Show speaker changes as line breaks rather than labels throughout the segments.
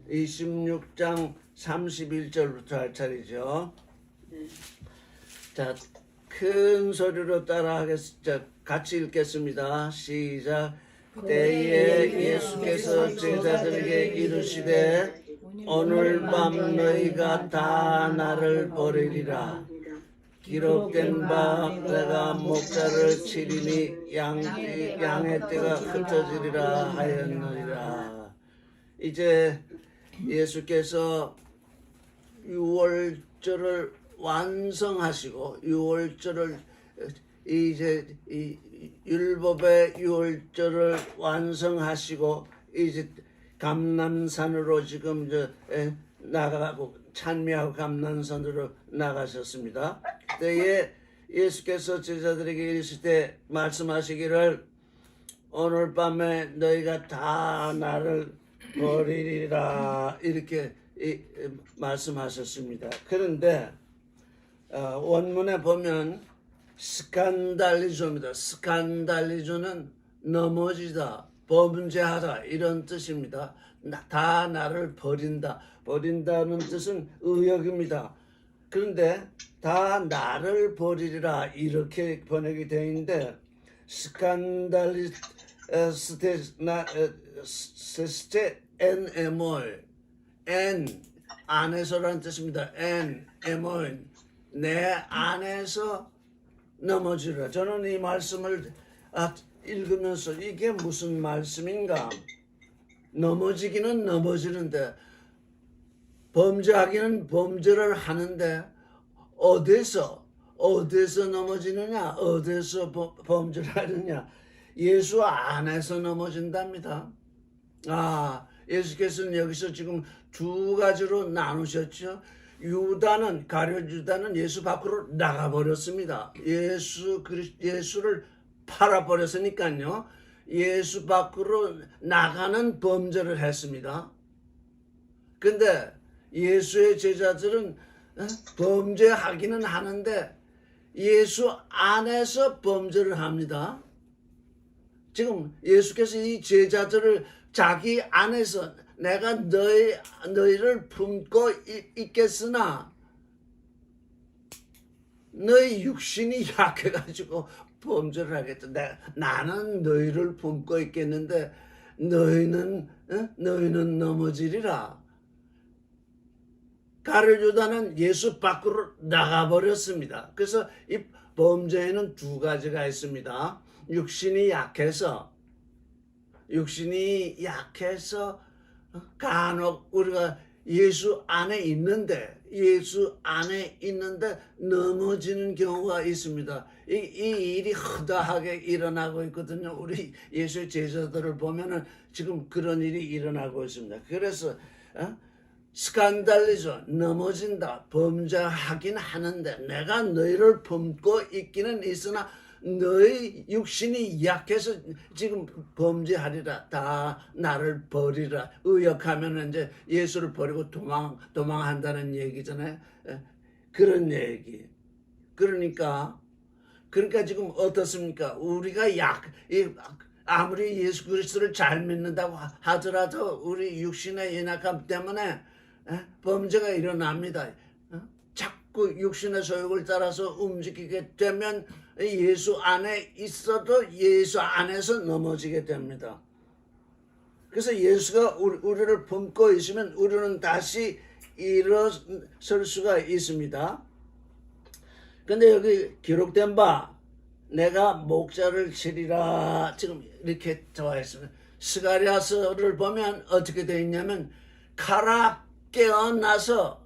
26장 31절부터 할 차례죠. 자, 큰 소리로 따라하겠습니다. 같이 읽겠습니다. 시작. 때에 예수께서 제자들에게 이르시되 오늘 밤 너희가 다 나를 버리리라. 기록된 바 내가 목자를 치리니 양의 떼가 흩어지리라 하였느니라. 이제 예수께서 유월절을 완성하시고 유월절을 이제 이 율법의 유월절을 완성하시고 이제 감람산으로 지금 나가고 찬미하고 감람산으로 나가셨습니다. 그때에 예수께서 제자들에게 이르실 때 말씀하시기를 오늘 밤에 너희가 다 나를 버리리라 이렇게 말씀하셨습니다. 그런데 원문에 보면 스칸달리조입니다. 스칸달리조는 넘어지다, 범죄하다 이런 뜻입니다. 다 나를 버린다. 버린다는 뜻은 의역입니다. 그런데 다 나를 버리리라 이렇게 번역이 되어 있는데 스칸달리스테 엔 에몰 엔 안에서라는 뜻입니다. 엔 에몰 내 안에서 넘어지라. 저는 이 말씀을 읽으면서 이게 무슨 말씀인가? 넘어지기는 넘어지는데 범죄하기는 범죄를 하는데 어디서 넘어지느냐? 어디서 범죄를 하느냐? 예수 안에서 넘어진답니다. 예수께서는 여기서 지금 두 가지로 나누셨죠. 가룟 유다는 예수 밖으로 나가버렸습니다. 예수를 팔아버렸으니까요. 예수 밖으로 나가는 범죄를 했습니다. 근데 예수의 제자들은 범죄하기는 하는데 예수 안에서 범죄를 합니다. 지금 예수께서 이 제자들을 자기 안에서 내가 너희를 품고 있겠으나 너희 육신이 약해가지고 범죄를 하겠다. 나는 너희를 품고 있겠는데 너희는 넘어지리라. 가룟 유다는 예수 밖으로 나가버렸습니다. 그래서 이 범죄에는 두 가지가 있습니다. 육신이 약해서 간혹 우리가 예수 안에 있는데 넘어지는 경우가 있습니다. 이 일이 허다하게 일어나고 있거든요. 우리 예수의 제자들을 보면은 지금 그런 일이 일어나고 있습니다. 그래서 스칸달리죠. 넘어진다. 범죄하긴 하는데 내가 너희를 품고 있기는 있으나 너희 육신이 약해서 지금 범죄하리라. 다 나를 버리라. 의역하면 이제 예수를 버리고 도망한다는 얘기잖아요. 그런 얘기. 그러니까 지금 어떻습니까? 우리가 아무리 예수 그리스도를 잘 믿는다고 하더라도 우리 육신의 연약함 때문에 범죄가 일어납니다. 자꾸 육신의 소욕을 따라서 움직이게 되면 예수 안에 있어도 예수 안에서 넘어지게 됩니다. 그래서 예수가 우리를 품고 있으면 우리는 다시 일어설 수가 있습니다. 근데 여기 기록된 바 내가 목자를 치리라 지금 이렇게 되어 있습니다. 스가랴서를 보면 어떻게 되어 있냐면 깨어나서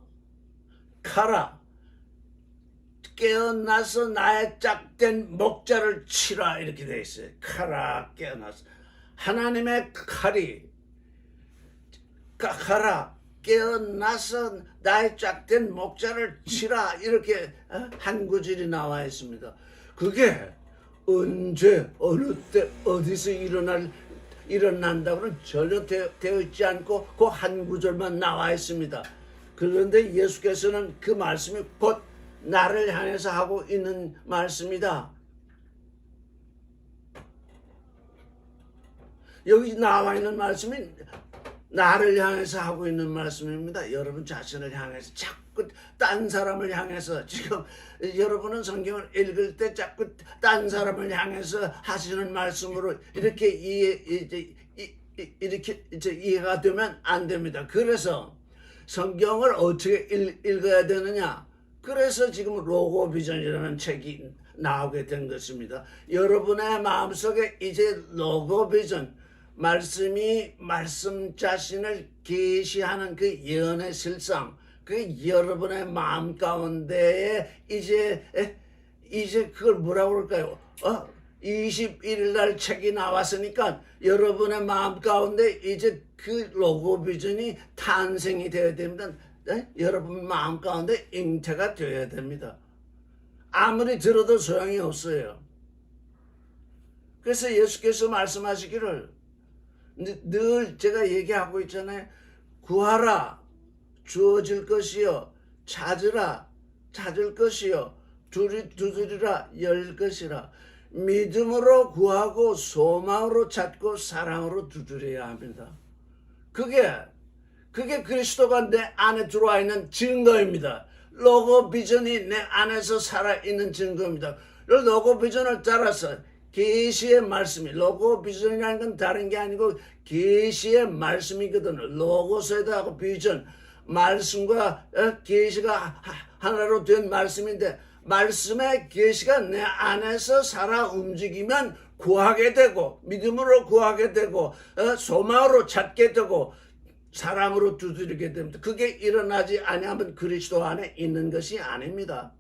나의 짝된 목자를 치라 이렇게 되어 있어요. 깨어나서 하나님의 칼이 깨어나서 나의 짝된 목자를 치라 이렇게 한 구절이 나와 있습니다. 그게 언제 어느 때 어디서 일어난다고는 전혀 되어 있지 않고 그 한 구절만 나와 있습니다. 그런데 예수께서는 그 말씀이 곧 나를 향해서 하고 있는 말씀이다. 여기 나와 있는 말씀이 나를 향해서 하고 있는 말씀입니다. 여러분 자신을 향해서 자꾸 딴 사람을 향해서 지금 여러분은 성경을 읽을 때 자꾸 딴 사람을 향해서 하시는 말씀으로 이렇게 이해가 되면 안 됩니다. 그래서 성경을 어떻게 읽어야 되느냐? 그래서 지금 로고 비전이라는 책이 나오게 된 것입니다. 여러분의 마음속에 이제 로고 비전, 말씀이 말씀 자신을 계시하는 그 예언의 실상, 그 여러분의 마음 가운데에 이제 그걸 뭐라고 그럴까요? 21일 날 책이 나왔으니까 여러분의 마음 가운데 이제 그 로고 비전이 탄생이 되어야 됩니다. 네? 여러분 마음 가운데 잉태가 되어야 됩니다. 아무리 들어도 소용이 없어요. 그래서 예수께서 말씀하시기를 늘 제가 얘기하고 있잖아요. 구하라 주어질 것이요, 찾으라 찾을 것이요, 두드리라 열 것이라. 믿음으로 구하고 소망으로 찾고 사랑으로 두드려야 합니다. 그게 그리스도가 내 안에 들어와 있는 증거입니다. 로고 비전이 내 안에서 살아있는 증거입니다. 로고 비전을 따라서 계시의 말씀이, 로고 비전이라는 건 다른 게 아니고 계시의 말씀이거든요. 로고스에다 하고 비전, 말씀과 계시가 하나로 된 말씀인데, 말씀의 계시가 내 안에서 살아 움직이면 구하게 되고, 믿음으로 구하게 되고, 소망으로 찾게 되고, 사랑으로 두드리게 됩니다. 그게 일어나지 아니하면 그리스도 안에 있는 것이 아닙니다.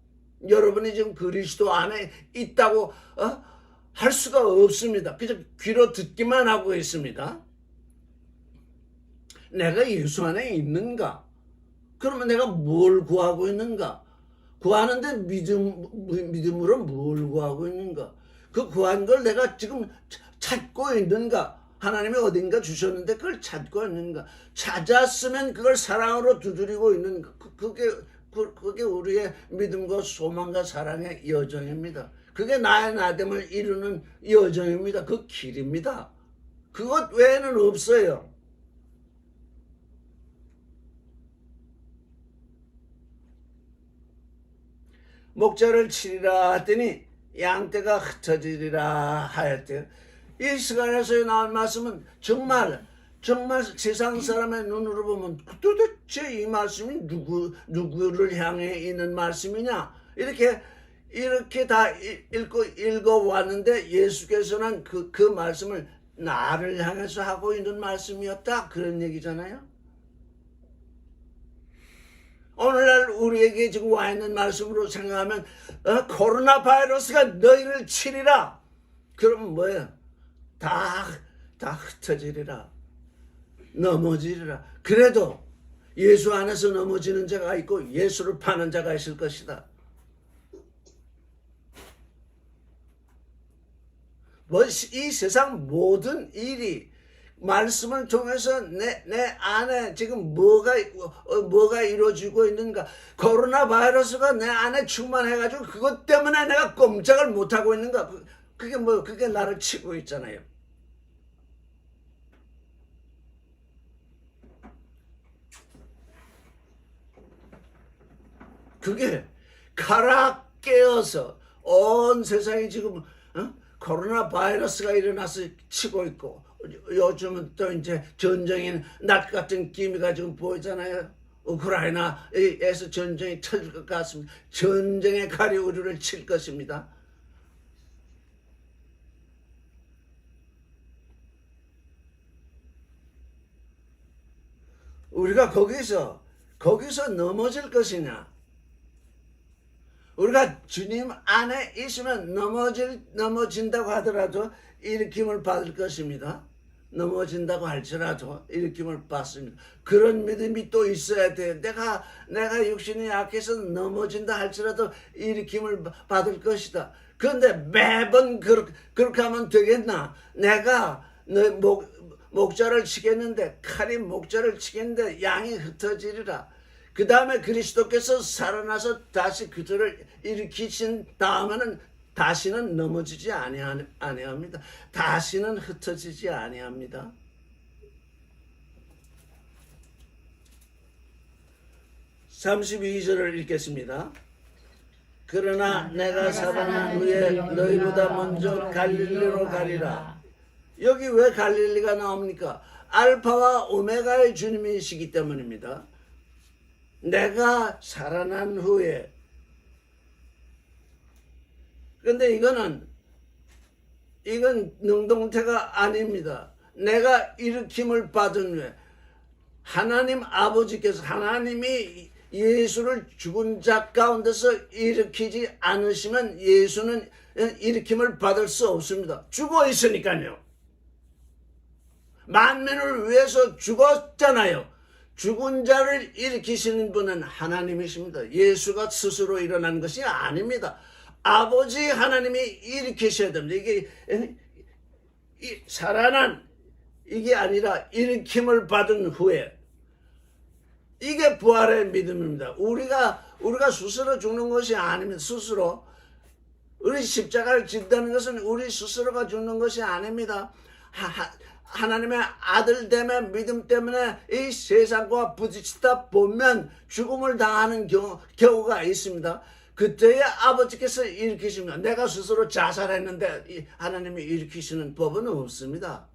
여러분이 지금 그리스도 안에 있다고 할 수가 없습니다. 그저 귀로 듣기만 하고 있습니다. 내가 예수 안에 있는가? 그러면 내가 뭘 구하고 있는가? 구하는데 믿음으로 뭘 구하고 있는가? 그 구한 걸 내가 지금 찾고 있는가? 하나님이 어딘가 주셨는데 그걸 찾고 있는가? 찾았으면 그걸 사랑으로 두드리고 있는가? 그게 우리의 믿음과 소망과 사랑의 여정입니다. 그게 나의 나됨을 이루는 여정입니다. 그 길입니다. 그것 외에는 없어요. 목자를 치리라 했더니 양떼가 흩어지리라 하였대요. 이 시간에서 나온 말씀은 정말 세상 사람의 눈으로 보면 도대체 이 말씀이 누구를 향해 있는 말씀이냐? 이렇게 다 읽어왔는데 예수께서는 그 말씀을 나를 향해서 하고 있는 말씀이었다. 그런 얘기잖아요. 오늘날 우리에게 지금 와 있는 말씀으로 생각하면 코로나 바이러스가 너희를 치리라. 그러면 뭐예요? 다 흩어지리라. 넘어지리라. 그래도 예수 안에서 넘어지는 자가 있고 예수를 파는 자가 있을 것이다. 이 세상 모든 일이 말씀을 통해서 내 안에 지금 뭐가 이루어지고 있는가? 코로나 바이러스가 내 안에 충만해가지고 그것 때문에 내가 꼼짝을 못하고 있는가? 그게 나를 치고 있잖아요. 그게 가라 깨어서 온 세상이 지금 코로나 바이러스가 일어나서 치고 있고, 요즘은 또 이제 전쟁의 날 같은 기미가 지금 보이잖아요. 우크라이나에서 전쟁이 터질 것 같습니다. 전쟁의 칼이 우리를 칠 것입니다. 우리가 거기서 넘어질 것이냐? 우리가 주님 안에 있으면 넘어진다고 하더라도 일으킴을 받을 것입니다. 넘어진다고 할지라도 일으킴을 받습니다. 그런 믿음이 또 있어야 돼요. 내가 육신이 약해서 넘어진다 할지라도 일으킴을 받을 것이다. 그런데 매번 그렇게 하면 되겠나? 내가 목자를 치겠는데, 칼이 목자를 치겠는데 양이 흩어지리라. 그 다음에 그리스도께서 살아나서 다시 그들을 일으키신 다음에는 다시는 넘어지지 아니합니다. 다시는 흩어지지 아니합니다. 32절을 읽겠습니다. 그러나 내가 살아난 후에 너희보다 먼저 갈릴리로 가리라. 여기 왜 갈릴리가 나옵니까? 알파와 오메가의 주님이시기 때문입니다. 내가 살아난 후에. 그런데 이건 능동태가 아닙니다. 내가 일으킴을 받은 후에 하나님 아버지께서, 하나님이 예수를 죽은 자 가운데서 일으키지 않으시면 예수는 일으킴을 받을 수 없습니다. 죽어 있으니까요. 만민을 위해서 죽었잖아요. 죽은 자를 일으키시는 분은 하나님이십니다. 예수가 스스로 일어난 것이 아닙니다. 아버지 하나님이 일으키셔야 됩니다. 이게 살아난 이게 아니라 일으킴을 받은 후에, 이게 부활의 믿음입니다. 우리가 스스로 죽는 것이 아닙니다. 스스로 우리 십자가를 진다는 것은 우리 스스로가 죽는 것이 아닙니다. 하나님의 아들됨의 믿음 때문에 이 세상과 부딪히다 보면 죽음을 당하는 경우가 있습니다. 그때에 아버지께서 일으키십니다. 내가 스스로 자살했는데 하나님이 일으키시는 법은 없습니다.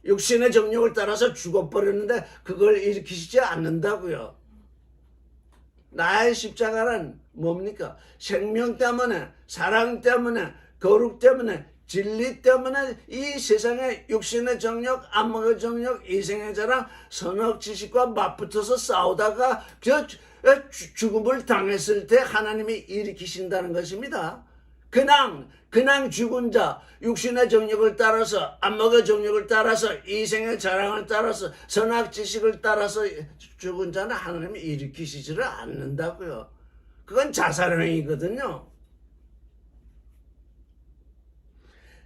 육신의 정욕을 따라서 죽어버렸는데 그걸 일으키시지 않는다고요. 나의 십자가는 뭡니까? 생명 때문에, 사랑 때문에, 거룩 때문에, 진리 때문에 이 세상의 육신의 정욕, 안목의 정욕, 이생의 자랑, 선악 지식과 맞붙어서 싸우다가 죽음을 당했을 때 하나님이 일으키신다는 것입니다. 그냥 죽은 자, 육신의 정욕을 따라서, 안목의 정욕을 따라서, 이생의 자랑을 따라서, 선악 지식을 따라서 죽은 자는 하나님이 일으키시지를 않는다고요. 그건 자살행위거든요.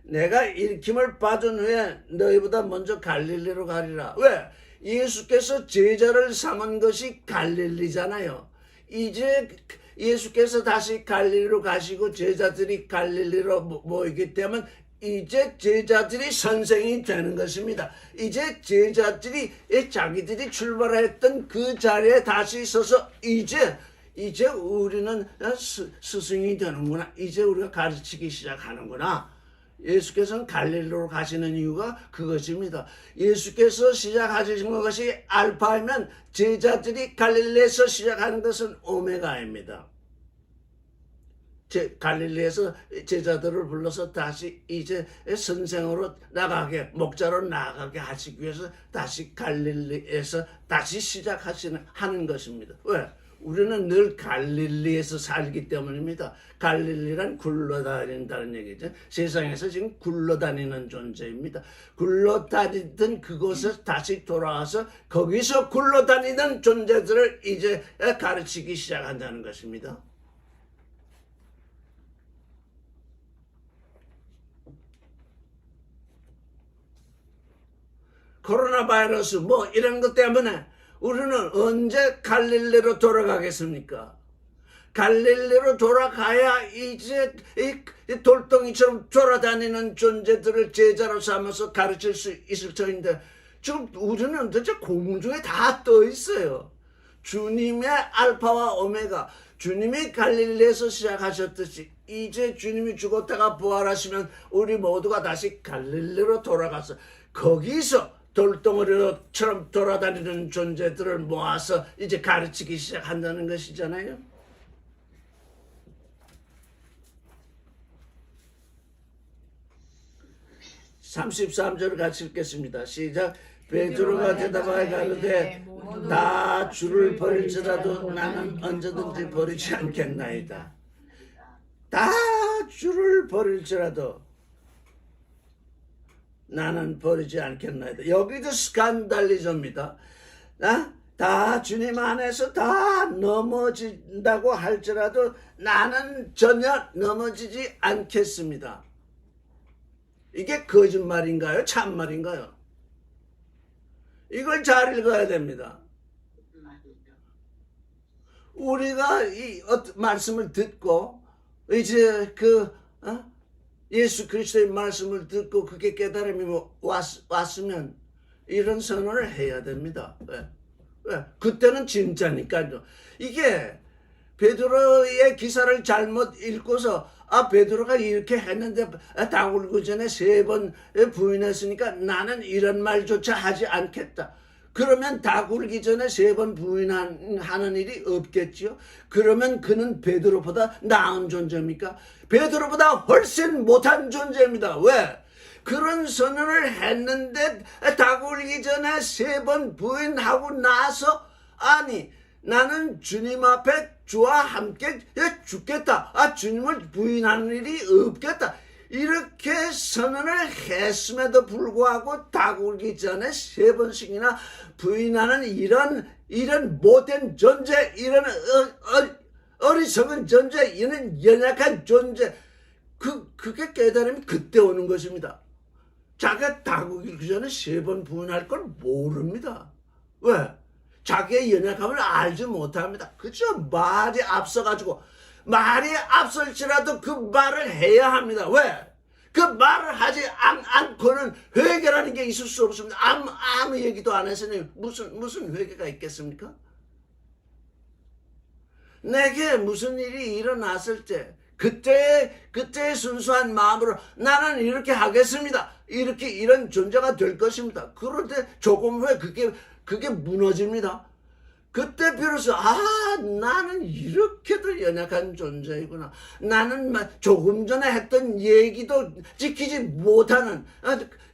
내가 일으킴을 받은 후에 너희보다 먼저 갈릴리로 가리라. 왜? 예수께서 제자를 삼은 것이 갈릴리잖아요. 이제 예수께서 다시 갈릴리로 가시고 제자들이 갈릴리로 모이기 때문에 이제 제자들이 선생이 되는 것입니다. 이제 제자들이 자기들이 출발했던 그 자리에 다시 서서 이제 우리는 스승이 되는구나. 이제 우리가 가르치기 시작하는구나. 예수께서는 갈릴리로 가시는 이유가 그것입니다. 예수께서 시작하신 것이 알파이면 제자들이 갈릴리에서 시작하는 것은 오메가입니다. 갈릴리에서 제자들을 불러서 다시 이제 선생으로 나가게, 목자로 나가게 하시기 위해서 다시 갈릴리에서 다시 하는 것입니다. 왜? 우리는 늘 갈릴리에서 살기 때문입니다. 갈릴리란 굴러다닌다는 얘기죠. 세상에서 지금 굴러다니는 존재입니다. 굴러다니던 그곳에 다시 돌아와서 거기서 굴러다니는 존재들을 이제 가르치기 시작한다는 것입니다. 코로나 바이러스 이런 것 때문에 우리는 언제 갈릴리로 돌아가겠습니까? 갈릴리로 돌아가야 이제 이 돌덩이처럼 돌아다니는 존재들을 제자로 삼아서 가르칠 수 있을 터인데 지금 우리는 도대체 공중에 다 떠 있어요. 주님의 알파와 오메가, 주님이 갈릴리에서 시작하셨듯이 이제 주님이 죽었다가 부활하시면 우리 모두가 다시 갈릴리로 돌아가서 거기서 돌덩어리처럼 돌아다니는 존재들을 모아서 이제 가르치기 시작한다는 것이잖아요. (33절) 같이 읽겠습니다. 시작. 베드로가 대답하여 가로되 다 주를 버릴지라도 나는 언제든지 버리지 않겠나이다. 다 주를 버릴지라도 나는 버리지 않겠나이다. 여기도 스칸달리즘입니다. 다 주님 안에서 다 넘어진다고 할지라도 나는 전혀 넘어지지 않겠습니다. 이게 거짓말인가요? 참말인가요? 이걸 잘 읽어야 됩니다. 우리가 이 말씀을 듣고 이제 예수 그리스도의 말씀을 듣고 그게 깨달음이 왔으면 이런 선언을 해야 됩니다. 왜? 그때는 진짜니까요. 이게 베드로의 기사를 잘못 읽고서 베드로가 이렇게 했는데 다 울기 전에 3번 부인했으니까 나는 이런 말조차 하지 않겠다. 그러면 다 굴기 전에 3번 부인하는 일이 없겠지요. 그러면 그는 베드로보다 나은 존재입니까? 베드로보다 훨씬 못한 존재입니다. 왜? 그런 선언을 했는데 다 굴기 전에 3번 부인하고 나서 아니 나는 주님 앞에 주와 함께 죽겠다. 주님을 부인하는 일이 없겠다. 이렇게 선언을 했음에도 불구하고 다 굴기 전에 3번씩이나 부인하는 이런 못된 존재, 이런 어리석은 존재, 이런 연약한 존재, 그게 깨달음이 그때 오는 것입니다. 자기가 다 굴기 전에 3번 부인할 걸 모릅니다. 왜? 자기의 연약함을 알지 못합니다. 그죠? 말이 앞서가지고 말이 앞설지라도 그 말을 해야 합니다. 왜? 그 말을 하지 않고는 회개라는 게 있을 수 없습니다. 아무 얘기도 안 했으니 무슨 회개가 있겠습니까? 내게 무슨 일이 일어났을 때 그때의 순수한 마음으로 나는 이렇게 하겠습니다. 이런 존재가 될 것입니다. 그럴 때 조금 후에 그게 무너집니다. 그때 비로소 나는 이렇게도 연약한 존재이구나. 나는 조금 전에 했던 얘기도 지키지 못하는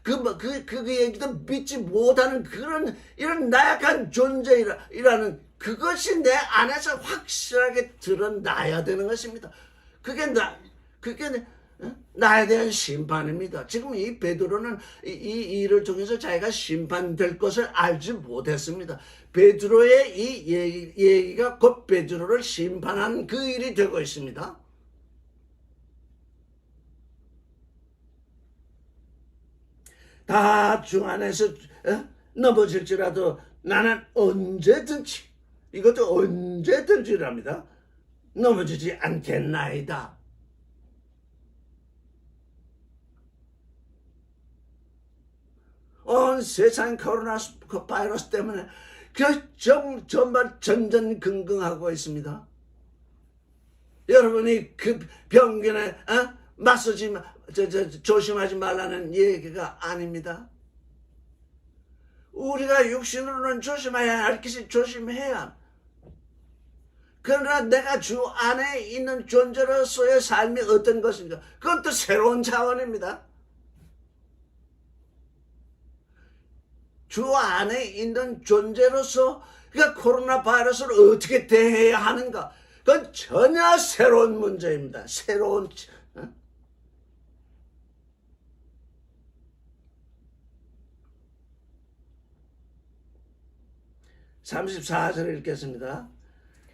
그 얘기도 믿지 못하는 이런 나약한 존재이라는 그것이 내 안에서 확실하게 드러나야 되는 것입니다. 그게 나에 대한 심판입니다. 지금 이 베드로는 이 일을 통해서 자기가 심판될 것을 알지 못했습니다. 베드로의 이 얘기가 곧 베드로를 심판한 그 일이 되고 있습니다. 다 중 안에서 넘어질지라도 나는 언제든지, 이것도 언제든지랍니다. 넘어지지 않겠나이다. 온 세상 코로나 바이러스 때문에 정말 전전긍긍하고 있습니다. 여러분이 그 병균에 조심하지 말라는 얘기가 아닙니다. 우리가 육신으로는 조심해야 할 것이 조심해야. 그러나 내가 주 안에 있는 존재로서의 삶이 어떤 것인가? 그건 또 새로운 차원입니다. 주 안에 있는 존재로서 그러니까 코로나 바이러스를 어떻게 대해야 하는가? 그건 전혀 새로운 문제입니다. 새로운 34절을 읽겠습니다.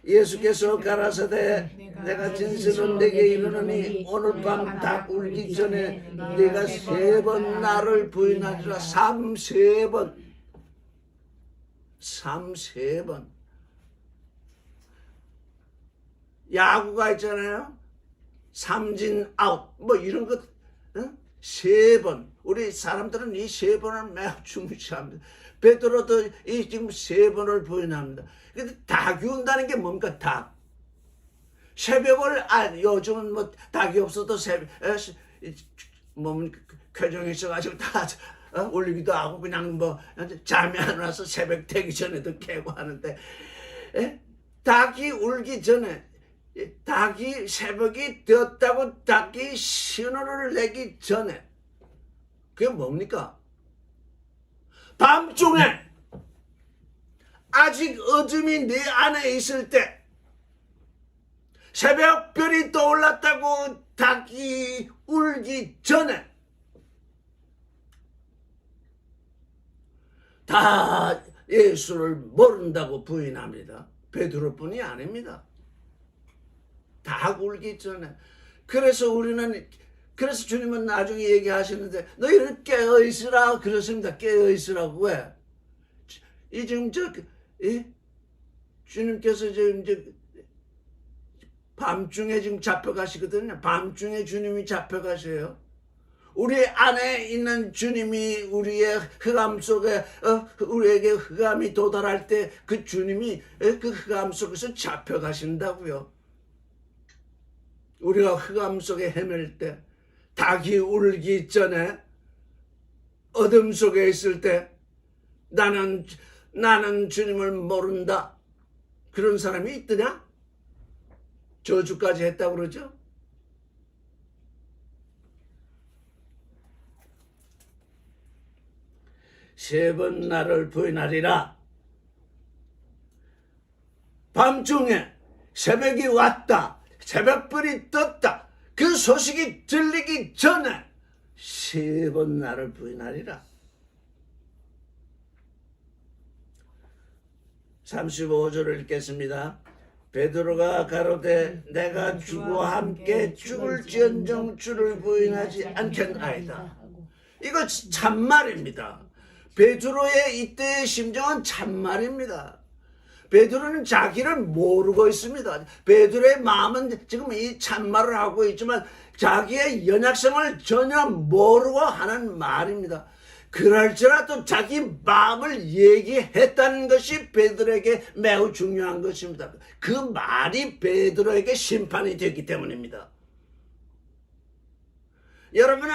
예수께서 가라사대 내가 진실로 내게 이르노니 오늘 밤 다 울기 전에 네가 3번 나를 부인하리라. 3번. 야구가 있잖아요. 삼진 아웃 뭐 이런 것 3번. 우리 사람들은 이 3번을 매우 중시합니다. 베드로도 이 지금 3번을 부인합니다. 근데 닭이 온다는 게 뭡니까? 닭. 새벽을 요즘은 뭐 닭이 없어도 쾌정이 있어가지고 다 올리기도 하고 그냥 뭐 잠이 안 와서 새벽 되기 전에도 깨고 하는데 닭이 울기 전에 닭이 새벽이 되었다고 닭이 신호를 내기 전에 그게 뭡니까? 밤중에 아직 어둠이 네 안에 있을 때 새벽별이 떠올랐다고 닭이 울기 전에 다 예수를 모른다고 부인합니다. 베드로뿐이 아닙니다. 닭 울기 전에. 그래서 주님은 나중에 얘기하시는데 너희는 깨어있으라 그렇습니다. 깨어있으라고. 왜? 지금 주님께서 지금 밤중에 지금 잡혀가시거든요. 밤중에 주님이 잡혀가셔요. 우리 안에 있는 주님이 우리의 흑암 속에 우리에게 흑암이 도달할 때 그 주님이 그 흑암 속에서 잡혀가신다고요. 우리가 흑암 속에 헤맬 때, 닭이 울기 전에 어둠 속에 있을 때 나는 주님을 모른다, 그런 사람이 있더냐? 저주까지 했다고 그러죠. 세 번 나를 부인하리라. 밤중에 새벽이 왔다, 새벽불이 떴다, 그 소식이 들리기 전에 세 번 나를 부인하리라. 35절을 읽겠습니다. 베드로가 가로되 내가 주와 함께 죽을지언정 주를 부인하지 않겠나이다. 이거 참말입니다. 베드로의 이때의 심정은 참말입니다. 베드로는 자기를 모르고 있습니다. 베드로의 마음은 지금 이 참말을 하고 있지만 자기의 연약성을 전혀 모르고 하는 말입니다. 그럴지라도 자기 마음을 얘기했다는 것이 베드로에게 매우 중요한 것입니다. 그 말이 베드로에게 심판이 되기 때문입니다. 여러분은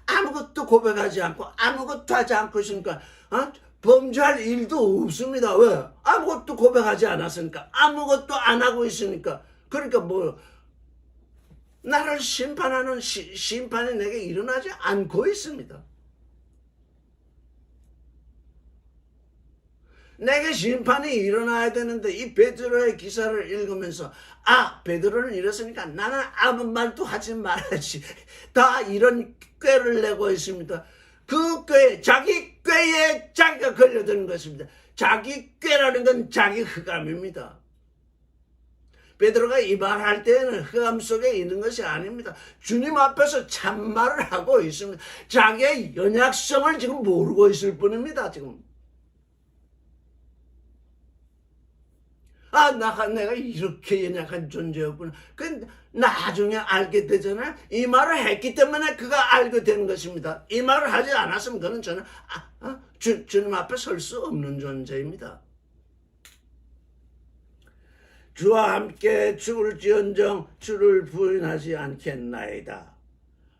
아무것도 고백하지 않고 아무것도 하지 않고 있으니까 범죄할 일도 없습니다. 왜? 아무것도 고백하지 않았으니까, 아무것도 안 하고 있으니까. 그러니까 뭐 나를 심판하는 심판이 내게 일어나지 않고 있습니다. 내게 심판이 일어나야 되는데 이 베드로의 기사를 읽으면서 베드로는 이랬으니까 나는 아무 말도 하지 말아야지. 다 이런 꾀를 내고 있습니다. 그 꾀, 자기 꾀에 자기가 걸려드는 것입니다. 자기 꾀라는 건 자기 흑암입니다. 베드로가 이 말할 때에는 흑암 속에 있는 것이 아닙니다. 주님 앞에서 참말을 하고 있습니다. 자기의 연약성을 지금 모르고 있을 뿐입니다. 지금. 내가 이렇게 연약한 존재였구나. 그 나중에 알게 되잖아요. 이 말을 했기 때문에 그가 알게 되는 것입니다. 이 말을 하지 않았으면 그는 저는 주님 앞에 설 수 없는 존재입니다. 주와 함께 죽을지언정 주를 부인하지 않겠나이다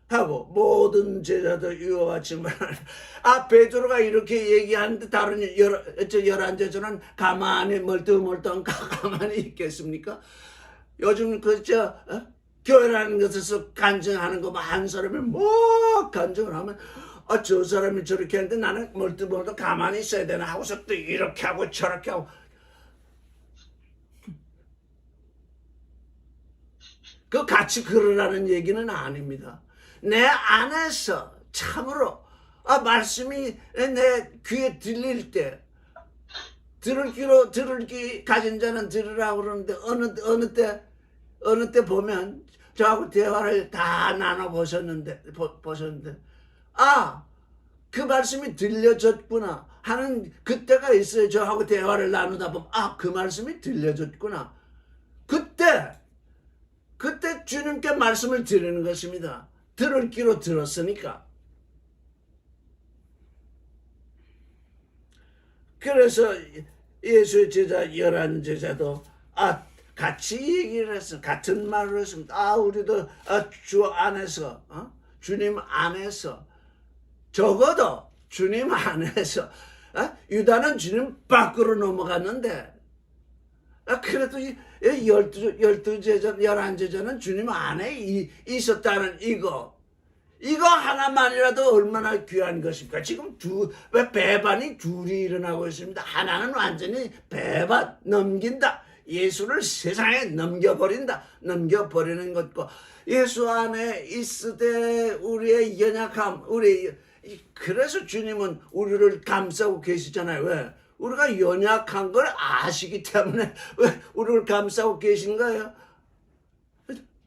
하고 모든 제자도 이와 같이 말하는. 베드로가 이렇게 얘기하는데 다른 11제자는 가만히 멀뚱멀뚱 가만히 있겠습니까? 요즘 교회라는 것에서 간증하는 거 한 사람이 뭐 간증을 하면 저 사람이 저렇게 하는데 나는 멀뚱멀뚱 가만히 있어야 되나 하고서 또 이렇게 하고 저렇게 하고. 그 같이 그러라는 얘기는 아닙니다. 내 안에서 참으로 말씀이 내 귀에 들릴 때, 들을 귀 가진 자는 들으라고 그러는데 어느 때 보면 저하고 대화를 다 나눠보셨는데 그 말씀이 들려졌구나 하는 그때가 있어요. 저하고 대화를 나누다 보면 그 말씀이 들려졌구나. 그때 주님께 말씀을 드리는 것입니다. 들을 귀로 들었으니까. 그래서 예수의 제자 11제자도 같이 얘기를 했어. 같은 말을 했습니다. 우리도 주 안에서 주님 안에서, 적어도 주님 안에서, 유다는 주님 밖으로 넘어갔는데 그래도 12제자, 11제자는 주님 안에 있었다는 이거 하나만이라도 얼마나 귀한 것입니까? 지금 배반이 둘이 일어나고 있습니다. 하나는 완전히 배반, 넘긴다. 예수를 세상에 넘겨버리는 것과 예수 안에 있으되 우리의 연약함, 그래서 주님은 우리를 감싸고 계시잖아요. 왜? 우리가 연약한 걸 아시기 때문에 왜 우리를 감싸고 계신 거예요?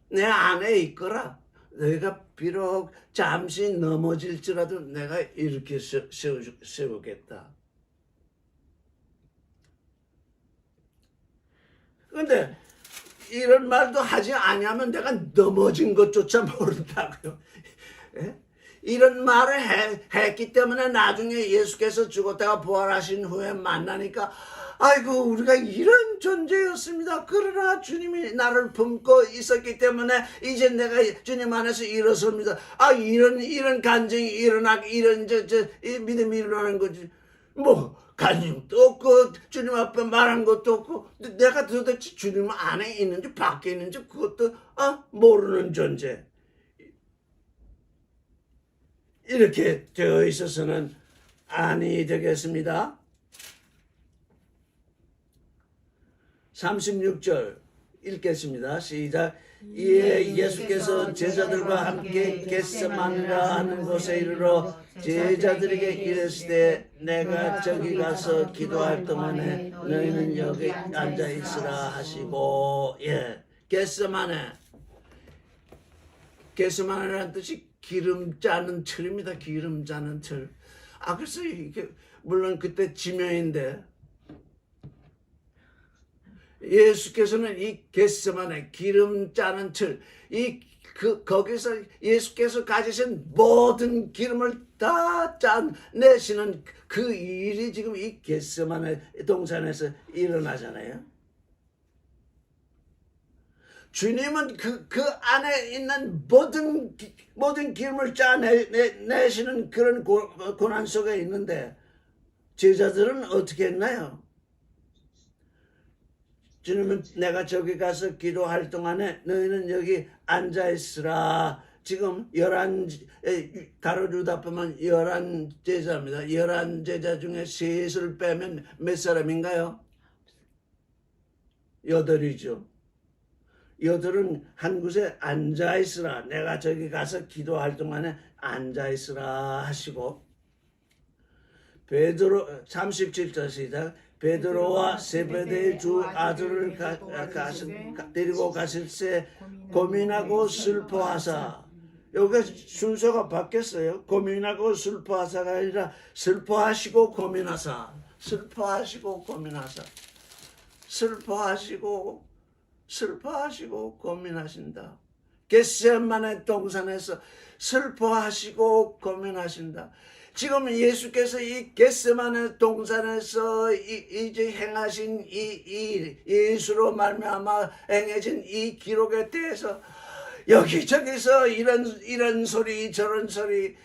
내 안에 있거라. 내가 비록 잠시 넘어질지라도 내가 이렇게 세우겠다. 그런데 이런 말도 하지 아니하면 내가 넘어진 것조차 모른다고요. 이런 말을 했기 때문에 나중에 예수께서 죽었다가 부활하신 후에 만나니까 아이고 우리가 이런 존재였습니다. 그러나 주님이 나를 품고 있었기 때문에 이제 내가 주님 안에서 일어섭니다. 아 이런 간증이 이런 이 믿음이 일어나는 거지. 뭐 간증도 없고 주님 앞에 말한 것도 없고 내가 도대체 주님 안에 있는지 밖에 있는지 그것도 모르는 존재. 이렇게 되어 있어서는 아니 되겠습니다. 36절 읽겠습니다. 시작. 이에 예수께서 제자들과 함께 겟세마네라 하는 곳에 이르러 제자들에게 이르시되 내가 저기 가서 기도할 동안에 너희는 여기 앉아 있으라 하시고. 겟세마네라는 뜻이 기름 짜는 틀입니다. 기름 짜는 틀. 그래서 이게 물론 그때 지명인데 예수께서는 이 겟세마네 기름 짜는 틀, 거기서 예수께서 가지신 모든 기름을 다 짜내시는 그 일이 지금 이 겟세마네 동산에서 일어나잖아요. 주님은 그 안에 있는 모든 기름을 짜내시는 그런 고난 속에 있는데 제자들은 어떻게 했나요? 주님은 내가 저기 가서 기도할 동안에 너희는 여기 앉아있으라. 지금 가로주다 보면 11제자입니다. 11제자 중에 셋을 빼면 몇 사람인가요? 8이죠. 8은 한 곳에 앉아있으라. 내가 저기 가서 기도할 동안에 앉아있으라 하시고 베드로 37절 시작. 베드로와 세베대의 두 아들을 데리고 가실새 고민하고 슬퍼하사. 여기가 순서가 바뀌었어요. 고민하고 슬퍼하사가 아니라 슬퍼하시고 고민하사. 슬퍼하시고 고민하사. 슬퍼하시고 고민하신다. 겟세마네 동산에서 슬퍼하시고 고민하신다. 지금 예수께서 이 겟세마네 동산에서 이제 행하신 이 예수로 말미암아 행해진 이 기록에 대해서 여기저기서 이런 소리 저런 소리.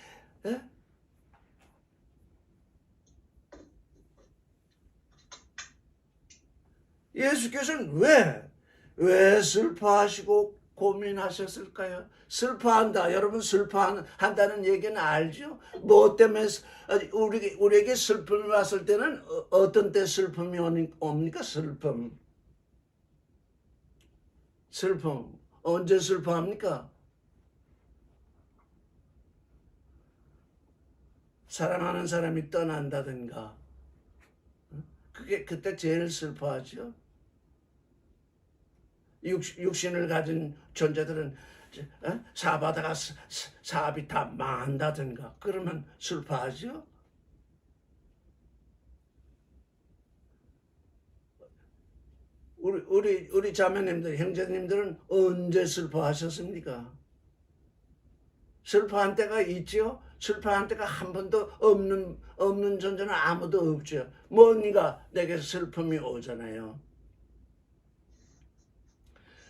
예수께서는 왜 슬퍼하시고 고민하셨을까요? 슬퍼한다. 여러분 슬퍼한다는 얘기는 알죠? 뭐 때문에 우리에게 슬픔이 왔을 때는 어떤 때 슬픔이 옵니까? 슬픔. 언제 슬퍼합니까? 사랑하는 사람이 떠난다든가. 그때 제일 슬퍼하죠. 육신을 가진 존재들은 사바다가 사업이 다 망한다든가 그러면 슬퍼하죠. 우리 자매님들, 형제님들은 언제 슬퍼하셨습니까? 슬퍼한 때가 있죠. 슬퍼한 때가 한 번도 없는 존재는 아무도 없죠. 뭔가 내게 슬픔이 오잖아요.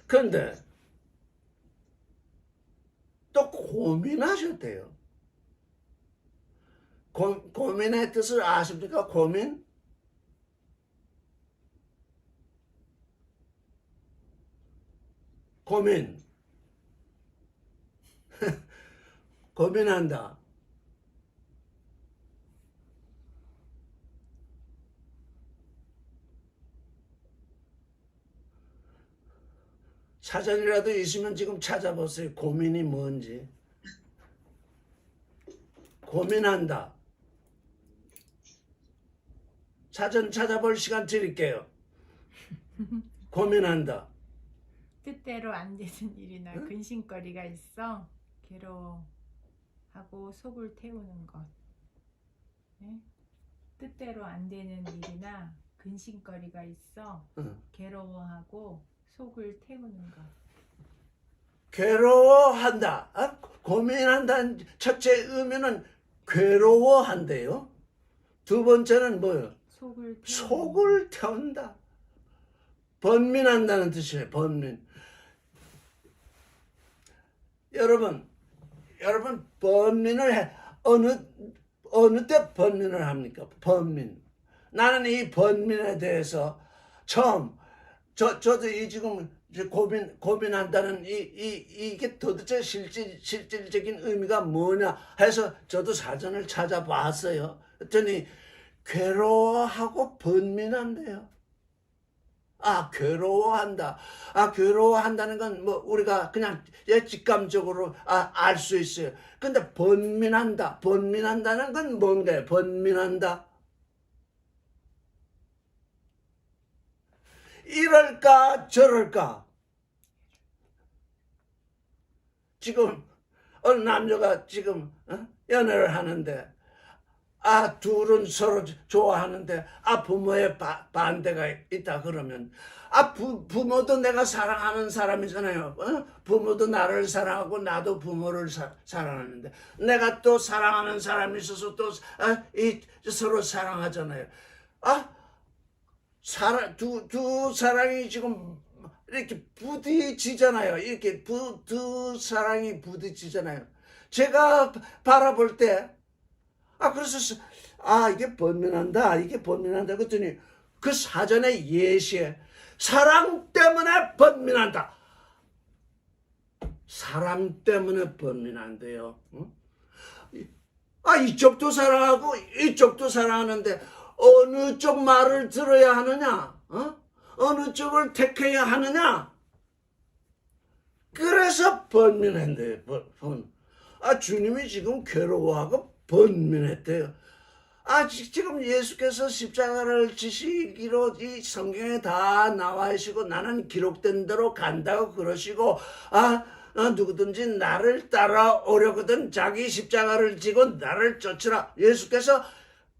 그런데 또 고민하셨대요. 고민의 뜻을 아십니까? 고민? 고민한다. 사전이라도 있으면 지금 찾아보세요. 고민이 뭔지. 고민한다. 사전 찾아볼 시간 드릴게요. 고민한다.
뜻대로 안 되는 일이나 근심거리가 있어 괴로워하고 속을 태우는 것. 네? 뜻대로 안 되는 일이나 근심거리가 있어 괴로워하고 속을 태우는 것.
괴로워한다. 고민한다는 첫째 의미는 괴로워한대요. 두 번째는 뭐예요? 속을 태운다. 번민한다는 뜻이에요. 번민. 여러분 번민을 해. 어느 때 번민을 합니까? 번민. 나는 이 번민에 대해서 처음 저도 이 지금 이제 고민한다는 이게 도대체 실질적인 의미가 뭐냐 해서 저도 사전을 찾아봤어요. 그랬더니 괴로워하고 번민한대요. 괴로워한다. 괴로워한다는 건 뭐 우리가 그냥 직감적으로 알 수 있어요. 근데 번민한다는 건 뭔가요? 번민한다. 이럴까 저럴까. 지금 어느 남녀가 지금 연애를 하는데 둘은 서로 좋아하는데 부모의 반대가 있다 그러면 부모도 내가 사랑하는 사람이잖아요. 부모도 나를 사랑하고 나도 부모를 사랑하는데 내가 또 사랑하는 사람이 있어서 또 서로 사랑하잖아요. 두 사랑이 지금 이렇게 부딪히잖아요. 이렇게 두 사랑이 부딪히잖아요. 제가 바라볼 때 그래서 이게 번민한다 그랬더니 그 사전의 예시에 사랑 때문에 번민한다. 사랑 때문에 번민한대요. 이쪽도 사랑하고 이쪽도 사랑하는데 어느 쪽 말을 들어야 하느냐? 어느 쪽을 택해야 하느냐? 그래서 번민한대요. 주님이 지금 괴로워하고 번민했대요. 지금 예수께서 십자가를 지시기로 이 성경에 다 나와 있고 나는 기록된 대로 간다고 그러시고 누구든지 나를 따라오려거든 자기 십자가를 지고 나를 쫓으라. 예수께서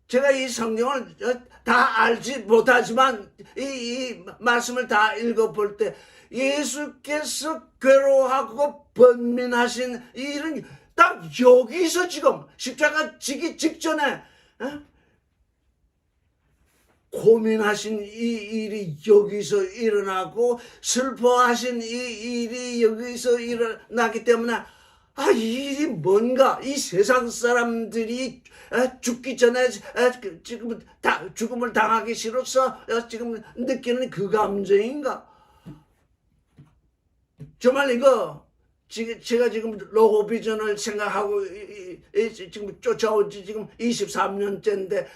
제가 이 성경을 다 알지 못하지만 이 말씀을 다 읽어볼 때 예수께서 괴로워하고 번민하신 이 일은 딱 여기서 지금 십자가 지기 직전에 고민하신 이 일이 여기서 일어나고 슬퍼하신 이 일이 여기서 일어나기 때문에 이 일이 뭔가 이 세상 사람들이 죽기 전에 지금 죽음을 당하기 싫어서 지금 느끼는 그 감정인가? 정말 이거 제가 지금 로고비전을 생각하고 지금 쫓아온 지 지금 23년째인데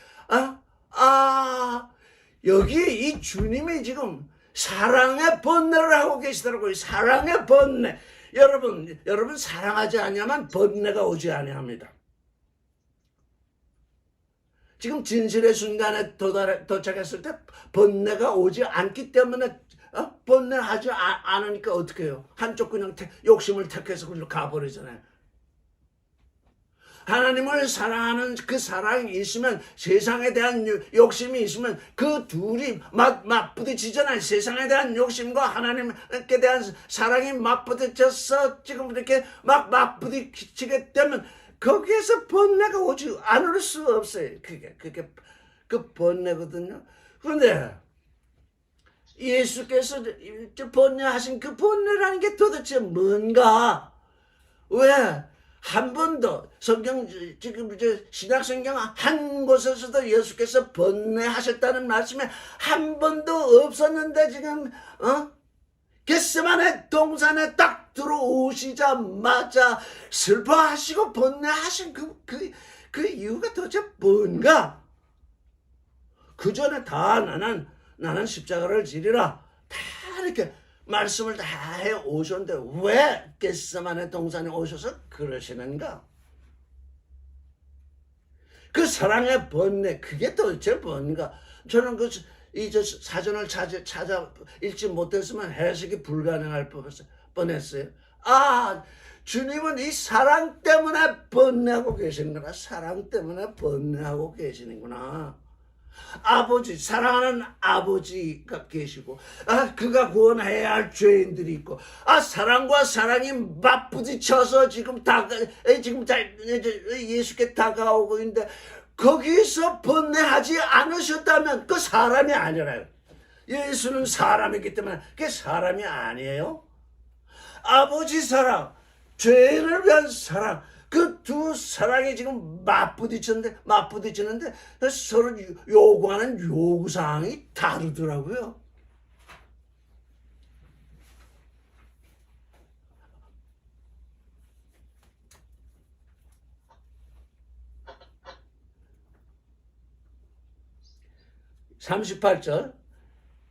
여기 이 주님이 지금 사랑의 번뇌를 하고 계시더라고요. 사랑의 번뇌. 여러분 사랑하지 않으면 번뇌가 오지 아니합니다. 지금 진실의 순간에 도착했을 때 번뇌가 오지 않기 때문에 번뇌하지 않으니까 어떻게 해요? 한쪽 그냥 욕심을 택해서 그걸로 가버리잖아요. 하나님을 사랑하는 그 사랑이 있으면 세상에 대한 욕심이 있으면 그 둘이 맞부딪히잖아요. 세상에 대한 욕심과 하나님께 대한 사랑이 맞부딪혀서 지금 이렇게 맞부딪히게 되면 거기에서 번뇌가 오지 않을 수 없어요. 그게 그 번뇌거든요. 그런데 예수께서 번뇌하신 그 번뇌라는 게 도대체 뭔가? 왜? 한 번도 성경 지금 신약 성경 한 곳에서도 예수께서 번뇌하셨다는 말씀이 한 번도 없었는데 지금 겟세마네 동산에 딱 들어오시자마자 슬퍼하시고 번뇌하신 그 이유가 도대체 뭔가? 그 전에 다 나는 십자가를 지리라 다 이렇게 말씀을 다 해 오셨는데 왜 겟세마네 동산에 오셔서 그러시는가? 그 사랑의 번뇌 그게 도대체 뭔가? 저는 이 사전을 찾아 읽지 못했으면 해석이 불가능할 뻔했어요. 주님은 이 사랑 때문에 번뇌하고 계시는구나. 사랑 때문에 번뇌하고 계시는구나. 아버지, 사랑하는 아버지가 계시고, 그가 구원해야 할 죄인들이 있고, 사랑과 사랑이 맞부딪혀서 지금 예수께 다가오고 있는데, 거기서 번뇌하지 않으셨다면 그 사람이 아니라요. 예수는 사람이기 때문에 그게 사람이 아니에요. 아버지 사랑, 죄인을 위한 사랑, 그 두 사랑이 지금 맞부딪히는데 서로 요구하는 요구사항이 다르더라고요. (38절)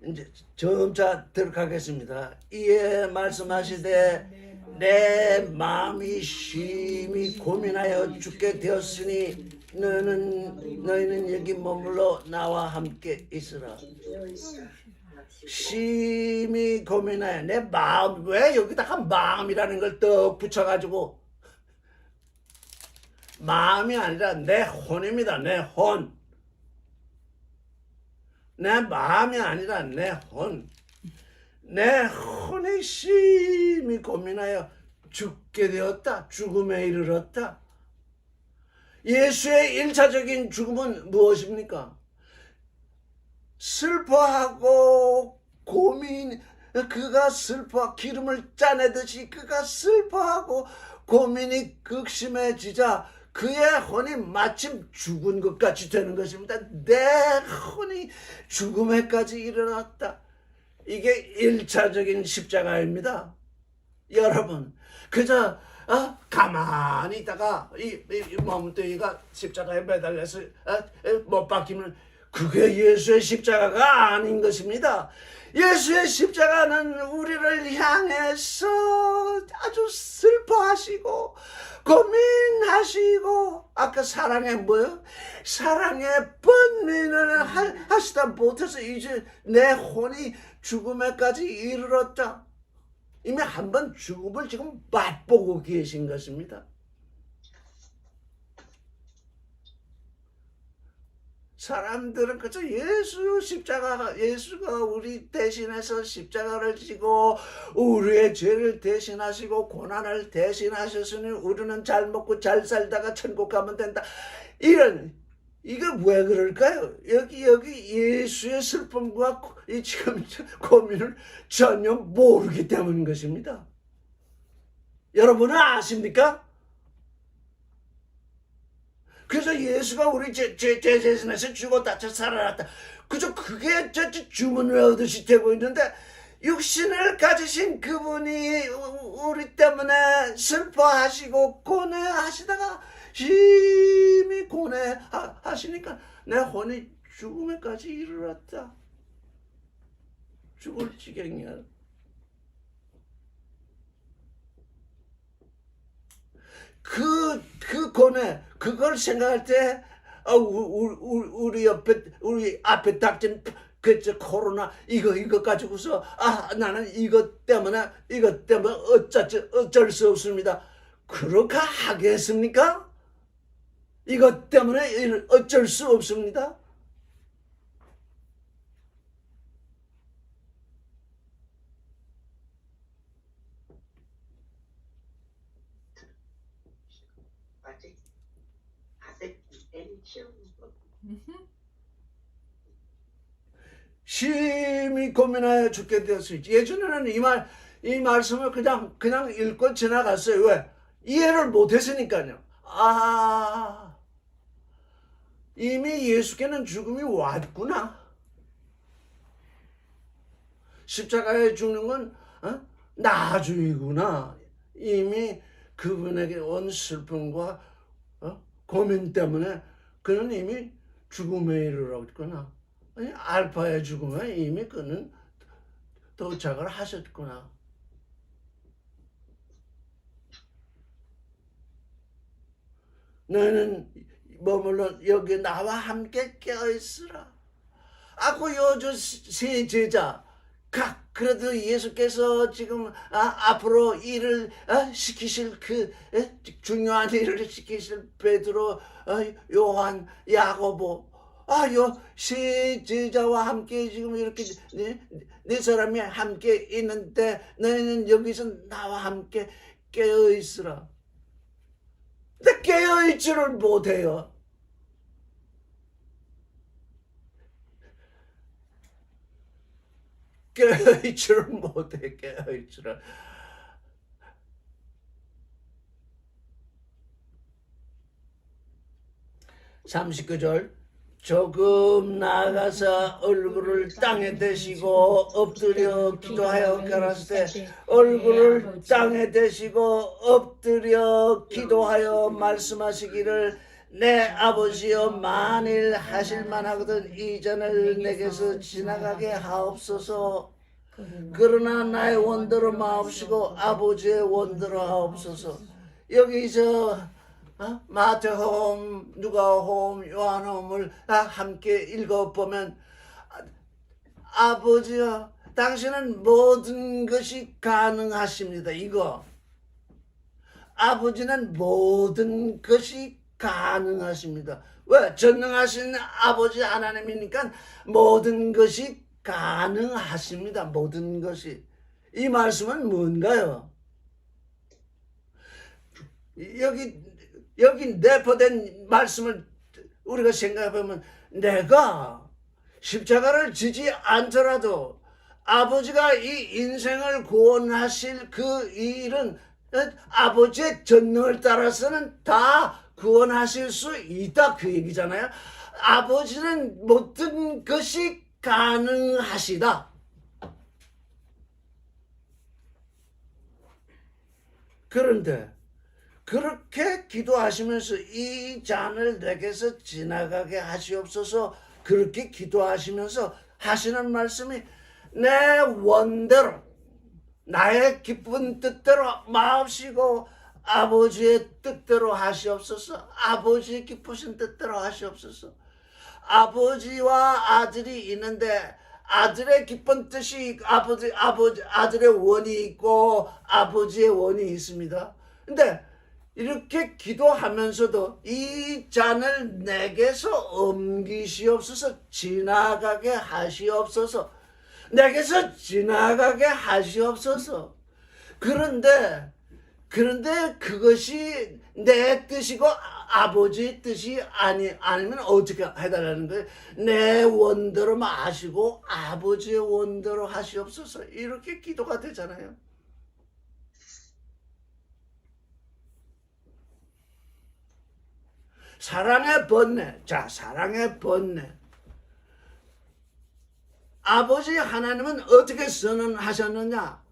이제 점차 들어가겠습니다. 이에 말씀하시되 내 마음이 심히 고민하여 죽게 되었으니 너희는 여기 머물러 나와 함께 있으라. 심히 고민하여 내 마음, 왜 여기다가 마음이라는 걸 떡 붙여가지고, 마음이 아니라 내 혼입니다. 내 혼. 내 마음이 아니라 내 혼. 내 혼이 심히 고민하여 죽게 되었다. 죽음에 이르렀다. 예수의 1차적인 죽음은 무엇입니까? 슬퍼하고 고민, 그가 기름을 짜내듯이 그가 슬퍼하고 고민이 극심해지자 그의 혼이 마침 죽은 것 같이 되는 것입니다. 내 혼이 죽음에까지 이르렀다. 이게 1차적인 십자가입니다. 여러분, 그저 가만히 있다가 이 몸뚱이가 십자가에 매달려서 못 박히면 그게 예수의 십자가가 아닌 것입니다. 예수의 십자가는 우리를 향해서 아주 슬퍼하시고 고민하시고, 아까 사랑의 뭐요? 사랑의 번민을 하시다 못해서 이제 내 혼이 죽음에까지 이르렀다. 이미 한 번 죽음을 지금 맛보고 계신 것입니다. 사람들은 그저 예수가 우리 대신해서 십자가를 지고 우리의 죄를 대신하시고 고난을 대신하셨으니 우리는 잘 먹고 잘 살다가 천국 가면 된다. 이게 왜 그럴까요? 여기 예수의 슬픔과 이 지금 고민을 전혀 모르기 때문인 것입니다. 여러분은 아십니까? 그래서 예수가 우리 죄 대신해서 죽었다 살아났다, 그저 그게 주문을 얻으시 되고 있는데, 육신을 가지신 그분이 우리 때문에 슬퍼하시고 고뇌하시다가 심히 고뇌하시니까 내 혼이 죽음에까지 이르렀다. 죽을 지경이야. 그 고뇌, 그걸 생각할 때 우리 앞에 닥친 코로나 이거 가지고서 나는 이것 때문에 어쩔 수 없습니다. 그렇게 하겠습니까? 이것 때문에 어쩔 수 없습니다. 심히 고민하여 죽게 되었습니다. 예전에는 이 말씀을 그냥 읽고 지나갔어요. 왜? 이해를 못했으니까요. 이미 예수께는 죽음이 왔구나. 십자가에 죽는 건 나중이구나. 이미 그분에게 온 슬픔과 고민 때문에 그는 이미 죽음에 이르렀구나. 알파의 죽음에 이미 그는 도착을 하셨구나. 너는 머물러 여기 나와 함께 깨어있으라. 그 요즘 세 제자 그래도 예수께서 지금 앞으로 일을 시키실 중요한 일을 시키실 베드로, 요한, 야고보, 요 시지자와 함께 지금 이렇게 네 사람이 함께 있는데 너희는 여기서 나와 함께 깨어 있으라. 근데 깨어 있지를 못해요. 깨어 있지를 못해. 깨어 있지를. 39절 조금 나아가서 얼굴을 땅에 대시고 엎드려 기도하여 가라사대 얼굴을 땅에 대시고 엎드려 기도하여 말씀하시기를 내 아버지여 만일 하실만 하거든 이 잔을 내게서 지나가게 하옵소서. 그러나 나의 원대로 마옵시고 아버지의 원대로 하옵소서. 여기서 마태복음, 누가복음, 요한복음을 함께 읽어보면 아버지여 당신은 모든 것이 가능하십니다. 이거 아버지는 모든 것이 가능하십니다. 왜? 전능하신 아버지 하나님이니까 모든 것이 가능하십니다. 모든 것이. 이 말씀은 뭔가요? 여기 내포된 말씀을 우리가 생각해보면 내가 십자가를 지지 않더라도 아버지가 이 인생을 구원하실 그 일은 아버지의 전능을 따라서는 다 구원하실 수 있다 그 얘기잖아요. 아버지는 모든 것이 가능하시다. 그런데 그렇게 기도하시면서 이 잔을 내게서 지나가게 하시옵소서 그렇게 기도하시면서 하시는 말씀이 내 원대로 나의 기쁜 뜻대로 마옵시고 아버지의 뜻대로 하시옵소서. 아버지의 기쁘신 뜻대로 하시옵소서. 아버지와 아들이 있는데 아들의 기쁜 뜻이 아들의 원이 있고 아버지의 원이 있습니다. 근데 이렇게 기도하면서도 이 잔을 내게서 옮기시옵소서. 지나가게 하시옵소서. 내게서 지나가게 하시옵소서. 그런데 그것이 내 뜻이고 아버지의 뜻이 아니면 어떻게 해달라는 거예요? 내 원대로 마시고 아버지의 원대로 하시옵소서. 이렇게 기도가 되잖아요. 사랑의 번뇌. 자, 사랑의 번뇌. 아버지 하나님은 어떻게 선언하셨느냐?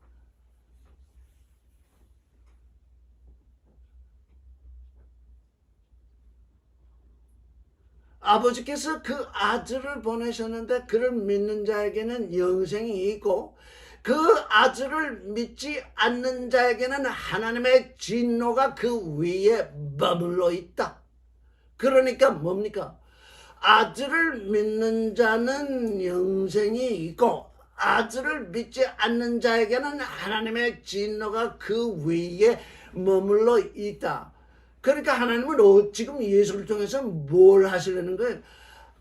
아버지께서 그 아들을 보내셨는데 그를 믿는 자에게는 영생이 있고 그 아들을 믿지 않는 자에게는 하나님의 진노가 그 위에 머물러 있다. 그러니까 뭡니까? 아들을 믿는 자는 영생이 있고 아들을 믿지 않는 자에게는 하나님의 진노가 그 위에 머물러 있다. 그러니까 하나님은 지금 예수를 통해서 뭘 하시려는 거예요?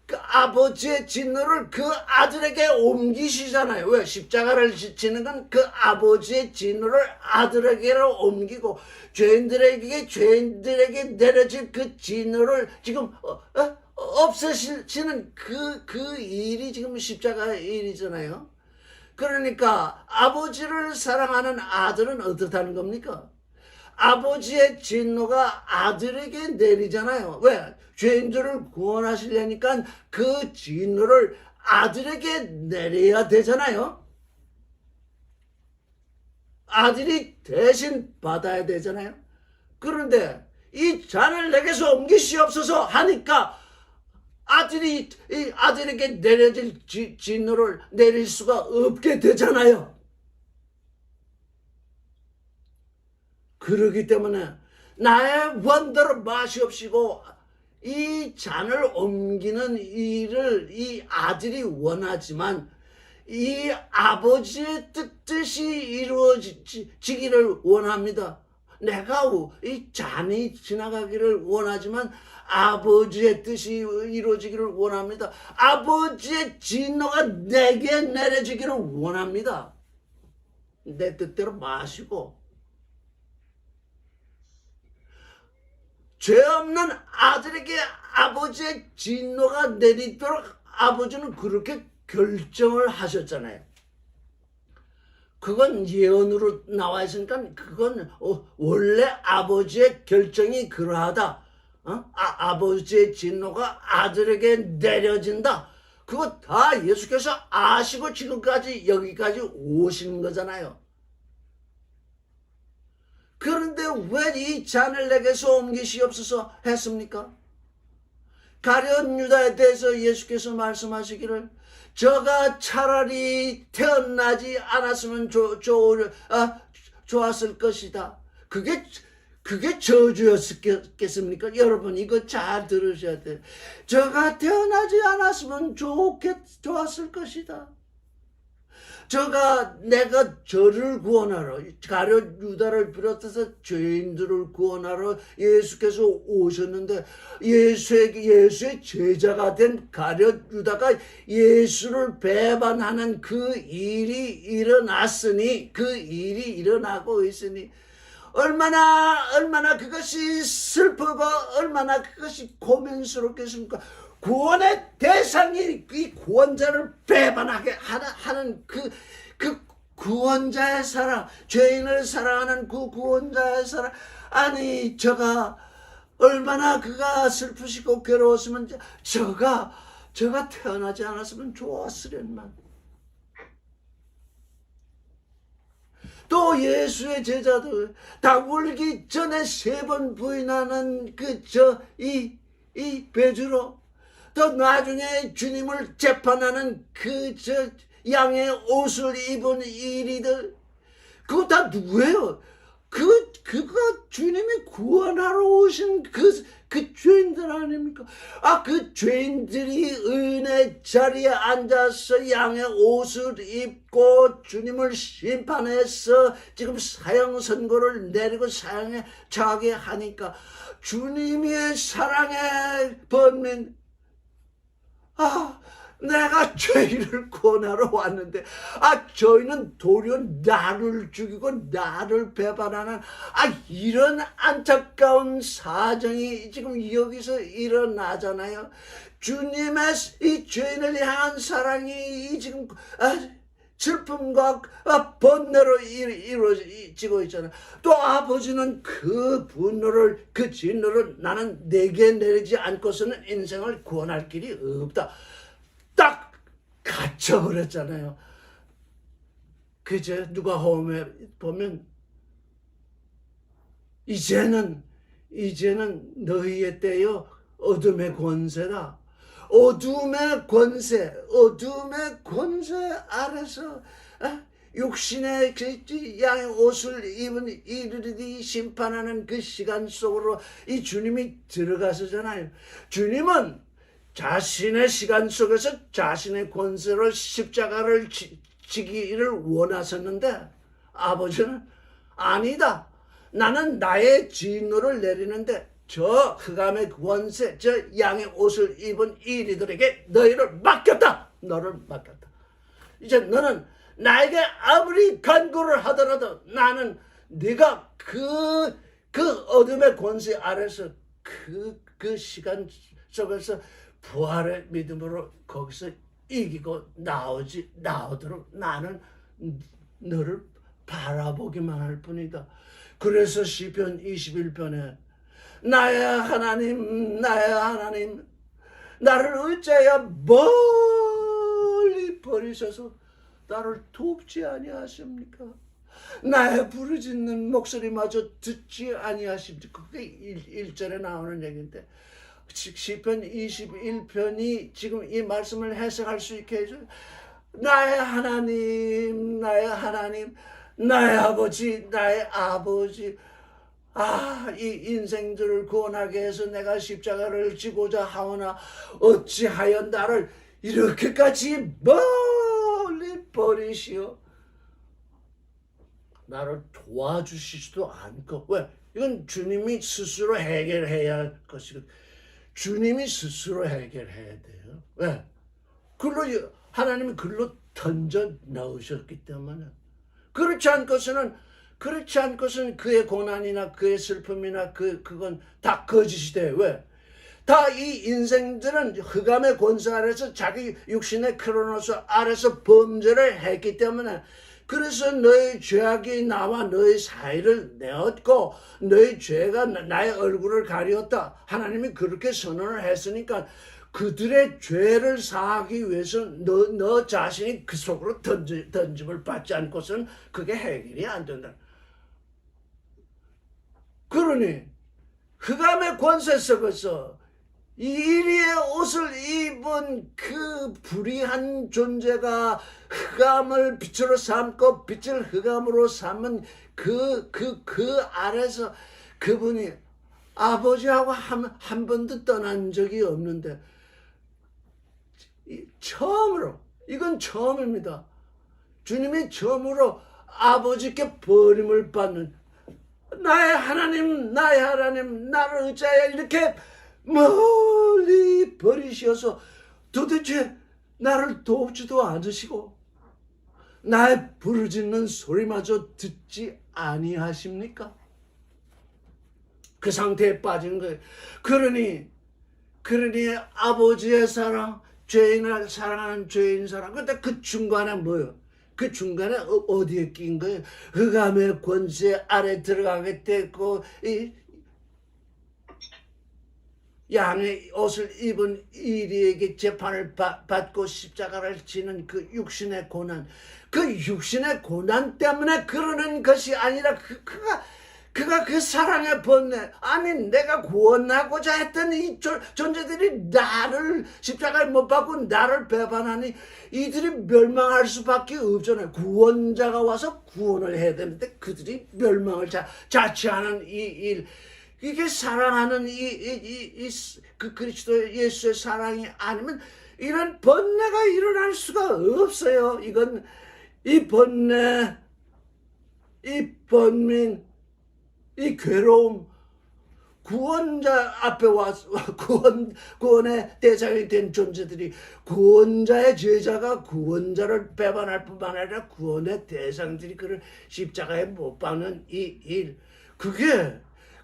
그 아버지의 진노를 그 아들에게 옮기시잖아요. 왜? 십자가를 지는 건 그 아버지의 진노를 아들에게로 옮기고 죄인들에게 내려질 그 진노를 지금 없애시는 그 일이 지금 십자가의 일이잖아요. 그러니까 아버지를 사랑하는 아들은 어떻다는 겁니까? 아버지의 진노가 아들에게 내리잖아요. 왜? 죄인들을 구원하시려니까 그 진노를 아들에게 내려야 되잖아요. 아들이 대신 받아야 되잖아요. 그런데 이 잔을 내게서 옮기시옵소서 하니까 아들에게 내려질 진노를 내릴 수가 없게 되잖아요. 그러기 때문에 나의 원대로 마시옵시고 이 잔을 옮기는 일을 이 아들이 원하지만 이 아버지의 뜻이 이루어지기를 원합니다. 내가 이 잔이 지나가기를 원하지만 아버지의 뜻이 이루어지기를 원합니다. 아버지의 진노가 내게 내려지기를 원합니다. 내 뜻대로 마시고 죄 없는 아들에게 아버지의 진노가 내리도록 아버지는 그렇게 결정을 하셨잖아요. 그건 예언으로 나와 있으니까 그건 원래 아버지의 결정이 그러하다. 아버지의 진노가 아들에게 내려진다. 그거 다 예수께서 아시고 지금까지 여기까지 오신 거잖아요. 그런데 왜 이 잔을 내게서 옮기시옵소서 했습니까? 가룟 유다에 대해서 예수께서 말씀하시기를 저가 차라리 태어나지 않았으면 좋았을 것이다. 그게 저주였겠습니까? 여러분 이거 잘 들으셔야 돼요. 저가 태어나지 않았으면 좋았을 것이다. 내가 저를 구원하러 가룟 유다를 비롯해서 죄인들을 구원하러 예수께서 오셨는데 예수의 제자가 된 가룟 유다가 예수를 배반하는 그 일이 일어났으니 그 일이 일어나고 있으니 얼마나 그것이 슬프고 얼마나 그것이 고민스럽겠습니까? 구원의 대상이 이 구원자를 배반하게 하는 그 구원자의 사랑, 죄인을 사랑하는 그 구원자의 사랑. 아니 저가 얼마나 그가 슬프시고 괴로웠으면 저가 태어나지 않았으면 좋았으련만. 또 예수의 제자들 다 울기 전에 3번 부인하는 이 베드로, 또 나중에 주님을 재판하는 양의 옷을 입은 이리들, 그거 다 누구예요? 그거 주님이 구원하러 오신 그 죄인들 아닙니까? 그 죄인들이 은혜 자리에 앉아서 양의 옷을 입고 주님을 심판해서 지금 사형 선고를 내리고 사형에 처하게 하니까 주님의 사랑의 번민, 내가 죄인을 구원하러 왔는데 저희는 도리어 나를 죽이고 나를 배반하는 이런 안타까운 사정이 지금 여기서 일어나잖아요. 주님의 이 죄인을 향한 사랑이 지금 슬픔과 번뇌로 이루어지고 있잖아요. 또 아버지는 그 분노를, 그 진노를 나는 내게 내리지 않고서는 인생을 구원할 길이 없다. 딱 갇혀버렸잖아요. 그제 누가복음에 보면 이제는 너희의 때요 어둠의 권세다. 어둠의 권세 아래서 육신의 양의 옷을 입은 이들이 심판하는 그 시간 속으로 이 주님이 들어가서잖아요. 주님은 자신의 시간 속에서 자신의 권세로 십자가를 지기를 원하셨는데 아버지는 아니다. 나는 나의 진노를 내리는데 저 흑암의 권세, 저 양의 옷을 입은 이리들에게 너를 맡겼다. 이제 너는 나에게 아무리 간구를 하더라도 나는 네가 그 어둠의 권세 아래서 그 시간 속에서 부활의 믿음으로 거기서 이기고 나오도록 나는 너를 바라보기만 할 뿐이다. 그래서 시편 21편에 나의 하나님 나를 어찌하여 멀리 버리셔서 나를 돕지 아니하십니까? 나의 부르짖는 목소리마저 듣지 아니하십니까? 그게 1절에 나오는 얘기인데 시편 21편이 지금 이 말씀을 해석할 수 있게 해줘요. 나의 하나님 나의 아버지 이 인생들을 구원하게 해서 내가 십자가를 지고자 하오나 어찌하여 나를 이렇게까지 멀리 버리시오. 나를 도와주시지도 않고. 왜? 이건 주님이 스스로 해결해야 할 것이고 주님이 스스로 해결해야 돼요. 왜? 글로 하나님이 글로 던져 넣으셨기 때문에. 그렇지 않고서는 그의 고난이나 그의 슬픔이나 그건 다 거짓이 돼. 왜? 다 이 인생들은 흑암의 권세 아래서 자기 육신의 크로노스 아래서 범죄를 했기 때문에 그래서 너의 죄악이 나와 너의 사이를 내었고 너의 죄가 나의 얼굴을 가리었다. 하나님이 그렇게 선언을 했으니까 그들의 죄를 사하기 위해서 너 자신이 그 속으로 던짐을 받지 않고서는 그게 해결이 안 된다. 그러니 흑암의 권세 속에서 이리의 옷을 입은 그 불의한 존재가 흑암을 빛으로 삼고 빛을 흑암으로 삼은 그 아래서 그분이 아버지하고 한 번도 떠난 적이 없는데 처음으로, 이건 처음입니다. 주님이 처음으로 아버지께 버림을 받는 나의 하나님 나를 어찌하여 이렇게 멀리 버리셔서 도대체 나를 돕지도 않으시고 나의 부르짖는 소리마저 듣지 아니하십니까? 그 상태에 빠진 거예요. 그러니 아버지의 사랑, 죄인을 사랑하는 죄인 사랑. 근데 그 중간에 뭐예요? 그 중간에 어디에 낀 거예요? 흑암의 권세 아래 들어가게 됐고 이 양의 옷을 입은 이리에게 재판을 받고 십자가를 지는 그 육신의 고난, 그 육신의 고난 때문에 그러는 것이 아니라 그가 그 사랑의 번뇌, 아니 내가 구원하고자 했던 이 존재들이 나를 십자가에 못 박고 나를 배반하니 이들이 멸망할 수밖에 없잖아요. 구원자가 와서 구원을 해야 되는데 그들이 멸망을 자처하는 이 일, 이게 사랑하는 그 그리스도 예수의 사랑이 아니면 이런 번뇌가 일어날 수가 없어요. 이건 이 번뇌, 이 번민, 이 괴로움, 구원자 앞에 와서 구원의 대상이 된 존재들이 구원자의 제자가 구원자를 배반할 뿐만 아니라 구원의 대상들이 그를 십자가에 못 박는 이 일,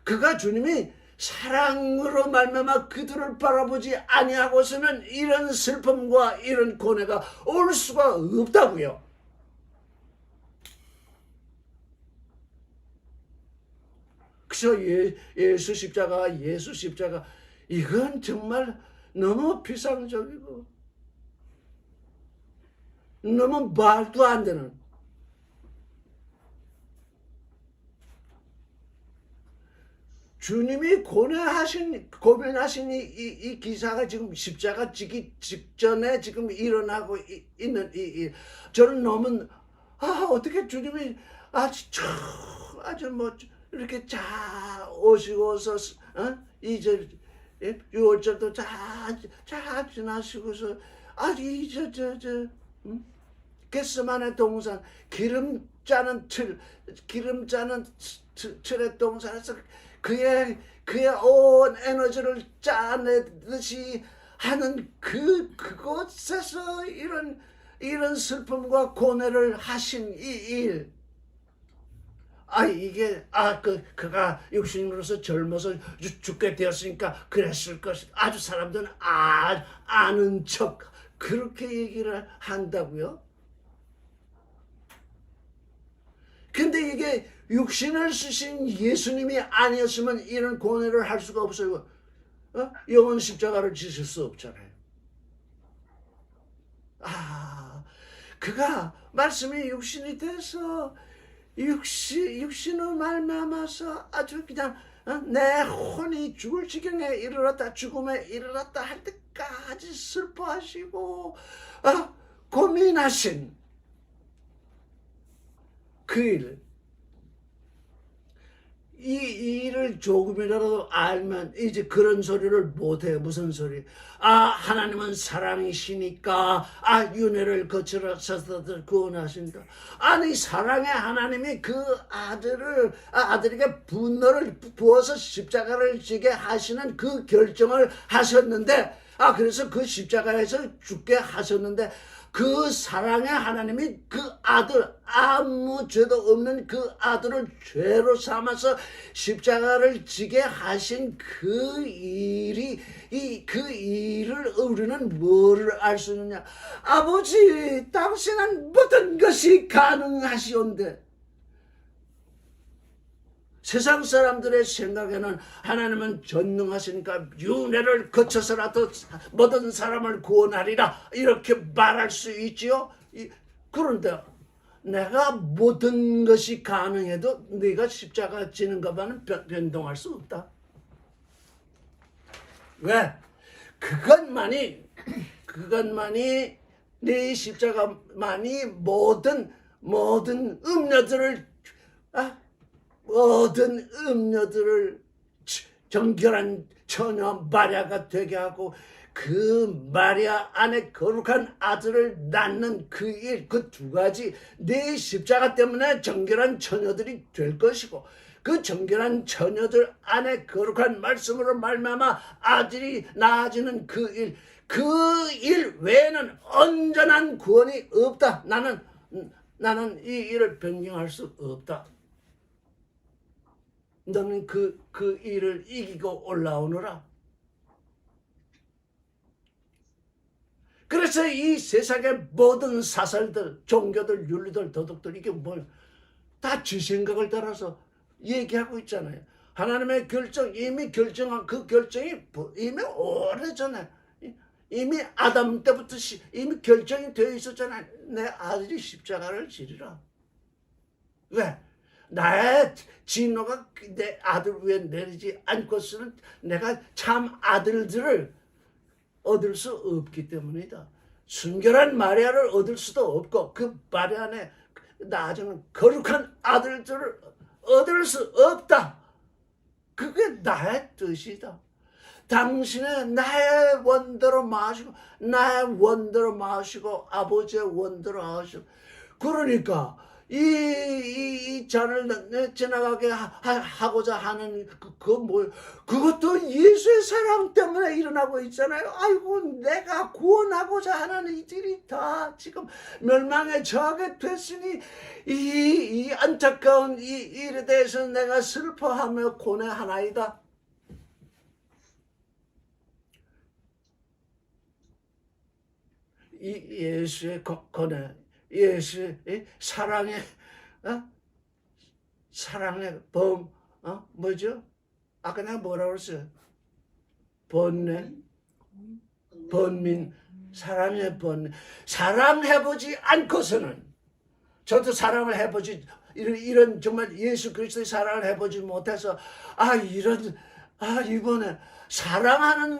그가 주님이 사랑으로 말미암아 그들을 바라보지 아니하고서는 이런 슬픔과 이런 고뇌가 올 수가 없다고요. 그래서 예수 십자가 이건 정말 너무 비상적이고 너무 말도 안 되는, 주님이 고민하신 이 기사가 지금 십자가 지기 직전에 지금 일어나고 있는 이 저는 너무 어떻게 주님이 아주 뭐 이렇게 자 오시고서 이제 6월절도 자 지나시고서 겟세마네 동산 기름 짜는 틀의 동산에서 그의 온 에너지를 짜내듯이 하는 그곳에서 이런 슬픔과 고뇌를 하신 이 일. 그가 육신으로서 젊어서 죽게 되었으니까 그랬을 것이, 아주 사람들은 아는 척 그렇게 얘기를 한다고요. 근데 이게 육신을 쓰신 예수님이 아니었으면 이런 고뇌를 할 수가 없어요. 영원 십자가를 지실 수 없잖아요. 그가 말씀이 육신이 돼서 육신으로 말미암아서 아주 그냥 내 혼이 죽을 지경에 이르렀다, 죽음에 이르렀다 할 때까지 슬퍼하시고 고민하신 그 일, 이 일을 조금이라도 알면 이제 그런 소리를 못해. 무슨 소리? 아, 하나님은 사랑이시니까 윤회를 거쳐서 구원하신다. 아니, 사랑의 하나님이 그 아들에게 분노를 부어서 십자가를 지게 하시는 그 결정을 하셨는데, 그래서 그 십자가에서 죽게 하셨는데, 그 사랑의 하나님이 그 아들, 아무 죄도 없는 그 아들을 죄로 삼아서 십자가를 지게 하신 그 일을 우리는 뭐를 알 수 있느냐? 아버지, 당신은 모든 것이 가능하시온데, 세상 사람들의 생각에는 하나님은 전능하시니까 윤회를 거쳐서라도 모든 사람을 구원하리라 이렇게 말할 수 있지요. 그런데 내가 모든 것이 가능해도 네가 십자가 지는 것만은 변동할 수 없다. 왜? 그것만이 네 십자가만이 모든 음료들을 모든 음료들을 정결한 처녀 마리아가 되게 하고 그 마리아 안에 거룩한 아들을 낳는 그 일, 그 두 가지, 네 십자가 때문에 정결한 처녀들이 될 것이고 그 정결한 처녀들 안에 거룩한 말씀으로 말미암아 아들이 낳아지는 그 일 외에는 온전한 구원이 없다. 나는 이 일을 변경할 수 없다. 너는 그 일을 이기고 올라오너라. 그래서 이 세상의 모든 사설들, 종교들, 윤리들, 도덕들 이게 다 지 생각을 따라서 얘기하고 있잖아요. 하나님의 결정, 이미 결정한 그 결정이 이미 오래전에 이미 아담 때부터 이미 결정이 되어 있었잖아요. 내 아들이 십자가를 지리라. 왜? 나의 진노가 내 아들 위에 내리지 않고서는 내가 참 아들들을 얻을 수 없기 때문이다. 순결한 마리아를 얻을 수도 없고 그 마리아 안에 나중에 거룩한 아들들을 얻을 수 없다. 그게 나의 뜻이다. 당신의 나의 원대로 마시고 나의 원대로 마시고 아버지의 원대로 하시고 그러니까 이 잔을 지나가게 하고자 하는 그것도 예수의 사랑 때문에 일어나고 있잖아요. 아이고, 내가 구원하고자 하는 이들이 다 지금 멸망에 처하게 됐으니 이 안타까운 이 일에 대해서 내가 슬퍼하며 고뇌하나이다. 이 예수의 고뇌, 예수의 사랑의 뭐죠? 아까 내가 뭐라고 그랬어요? 번민, 사랑의 번민. 사랑해보지 않고서는 저도 사랑을 해보지 이런 정말 예수 그리스도의 사랑을 해보지 못해서 이번에 사랑하는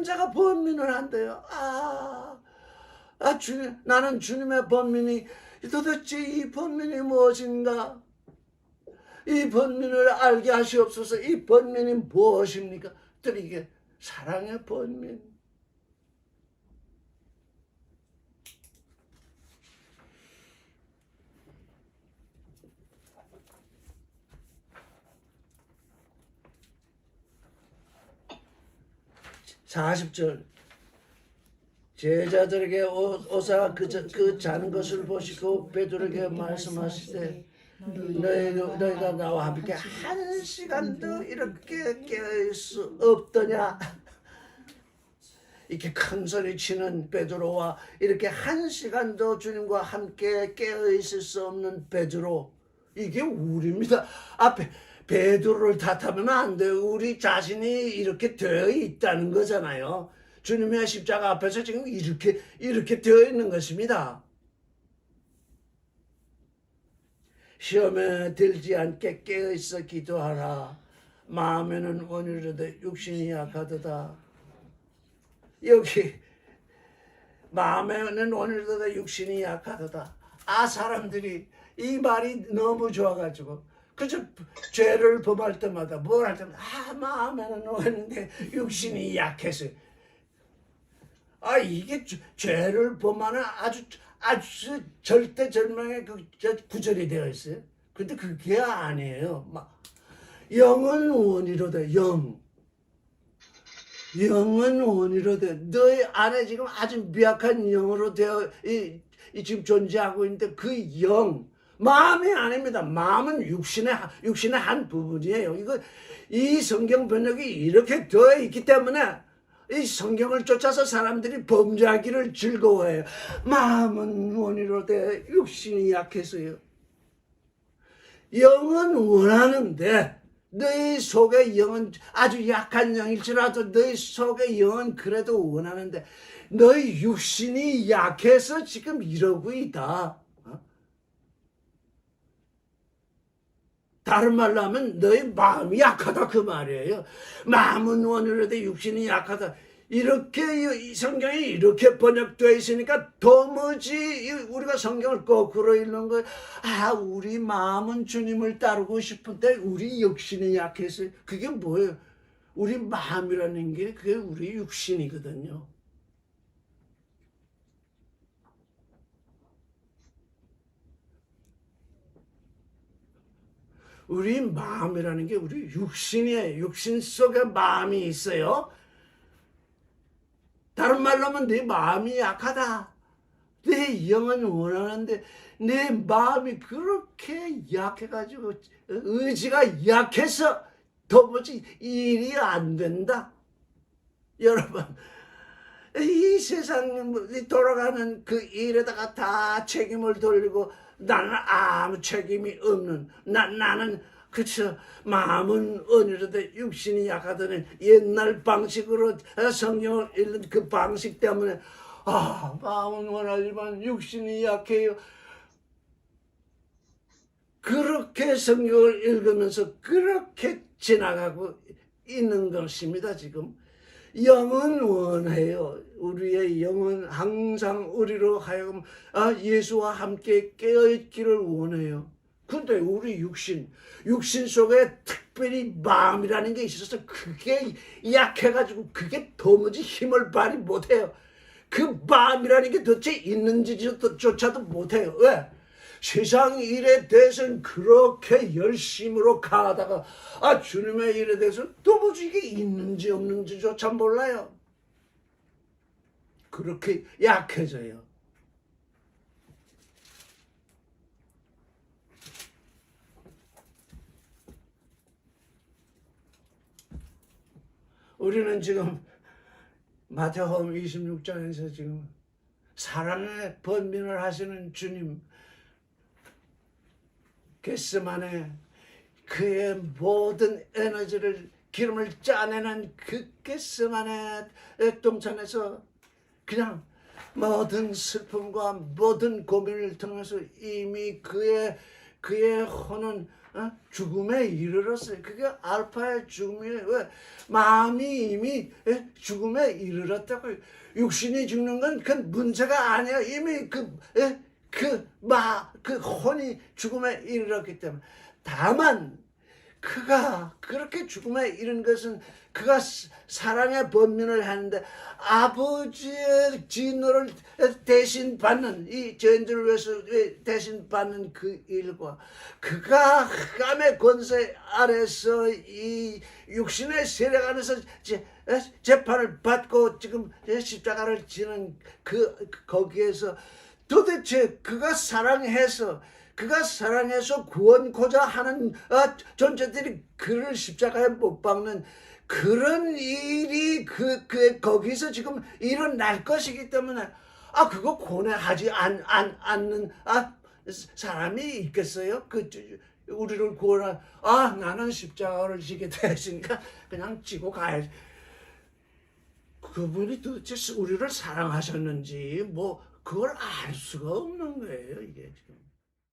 자가 번민을 한대요. 주님, 나는 주님의 번민이 도대체 이 번민이 무엇인가? 이 번민을 알게 하시옵소서. 이 번민이 무엇입니까? 이게 사랑의 번민. (40절) 제자들에게 오사 그 자는 것을 보시고 베드로에게 말씀하시되 너희가 나와 함께 한 시간도 이렇게 깨어있을 수 없더냐. 이렇게 큰 소리 치는 베드로와 이렇게 한 시간도 주님과 함께 깨어있을 수 없는 베드로, 이게 우리입니다. 앞에 베드로를 탓하면 안 돼요. 우리 자신이 이렇게 되어 있다는 거잖아요. 주님의 십자가 앞에서 지금 이렇게 되어 있는 것입니다. 시험에 들지 않게 깨어있어 기도하라. 마음에는 온유로되 육신이 약하도다. 여기 마음에는 온유로되 육신이 약하도다. 사람들이 이 말이 너무 좋아가지고 그저 죄를 범할 때마다 뭘 할 때마다 마음에는 노했는데 육신이 약해서 이게 죄를 범하는 아주 절대절명의 저 구절이 되어 있어요. 근데 그게 아니에요. 영은 원이로다. 영은 원이로다. 너희 안에 지금 아주 미약한 영으로 되어 지금 존재하고 있는데 그 영, 마음이 아닙니다. 마음은 육신의 한 부분이에요. 이 성경 번역이 이렇게 되어 있기 때문에 이 성경을 쫓아서 사람들이 범죄하기를 즐거워해요. 마음은 원이로되 육신이 약해서요. 영은 원하는데 너희 속의 영은 아주 약한 영일지라도 너희 속의 영은 그래도 원하는데 너희 육신이 약해서 지금 이러고 있다. 다른 말로 하면 너희 마음이 약하다 그 말이에요. 마음은 원이로되 육신이 약하다. 이렇게 이 성경이 이렇게 번역되어 있으니까 도무지 우리가 성경을 거꾸로 읽는 거예요. 우리 마음은 주님을 따르고 싶은데 우리 육신이 약해서 그게 뭐예요? 우리 마음이라는 게 그게 우리 육신이거든요. 우리 마음이라는 게 우리 육신이에요. 육신 속에 마음이 있어요. 다른 말로 하면 내 마음이 약하다. 내 영은 원하는데 내 마음이 그렇게 약해가지고 의지가 약해서 도무지 일이 안 된다. 여러분, 이 세상 돌아가는 그 일에다가 다 책임을 돌리고 나는 아무 책임이 없는 나는 그쵸 마음은 언이로되 육신이 약하다는 옛날 방식으로 성경을 읽는 그 방식 때문에 마음은 원하지만 육신이 약해요. 그렇게 성경을 읽으면서 그렇게 지나가고 있는 것입니다. 지금 영은 원해요. 우리의 영은 항상 우리로 하여금 예수와 함께 깨어있기를 원해요. 근데 우리 육신 속에 특별히 마음이라는 게 있어서 그게 약해가지고 그게 도무지 힘을 발휘 못해요. 그 마음이라는 게 도대체 있는지조차도 못해요. 왜? 세상 일에 대해서는 그렇게 열심으로 가다가 주님의 일에 대해서 도무지 이게 있는지 없는지조차 몰라요. 그렇게 약해져요. 우리는 지금 마태복음 26장에서 지금 사랑의 번민을 하시는 주님 겟세마네 그의 모든 에너지를 기름을 짜내는 그 겟세마네 동산에서 그냥 모든 슬픔과 모든 고민을 통해서 이미 그의 혼은 죽음에 이르렀어요. 그게 알파의 죽음이에요. 왜? 마음이 이미 죽음에 이르렀다고요. 육신이 죽는 건 그 문제가 아니에요. 이미 그 혼이 죽음에 이르렀기 때문에. 다만 그가 그렇게 죽음에 이른 것은 그가 사랑의 번민을 하는데 아버지의 진노를 대신 받는 이 죄인들을 위해서 대신 받는 그 일과 그가 흑암의 권세 아래서 이 육신의 세력 안에서 재판을 받고 지금 십자가를 지는 거기에서 도대체 그가 사랑해서 구원코자 하는 존재들이 그를 십자가에 못 박는 그런 일이 거기서 지금 일어날 것이기 때문에 그거 고뇌하지 않는 사람이 있겠어요? 우리를 구원한 나는 십자가를 지게 됐으니까 그냥 지고 가야지. 그분이 도대체 우리를 사랑하셨는지 그걸 알 수가 없는 거예요, 이게 지금.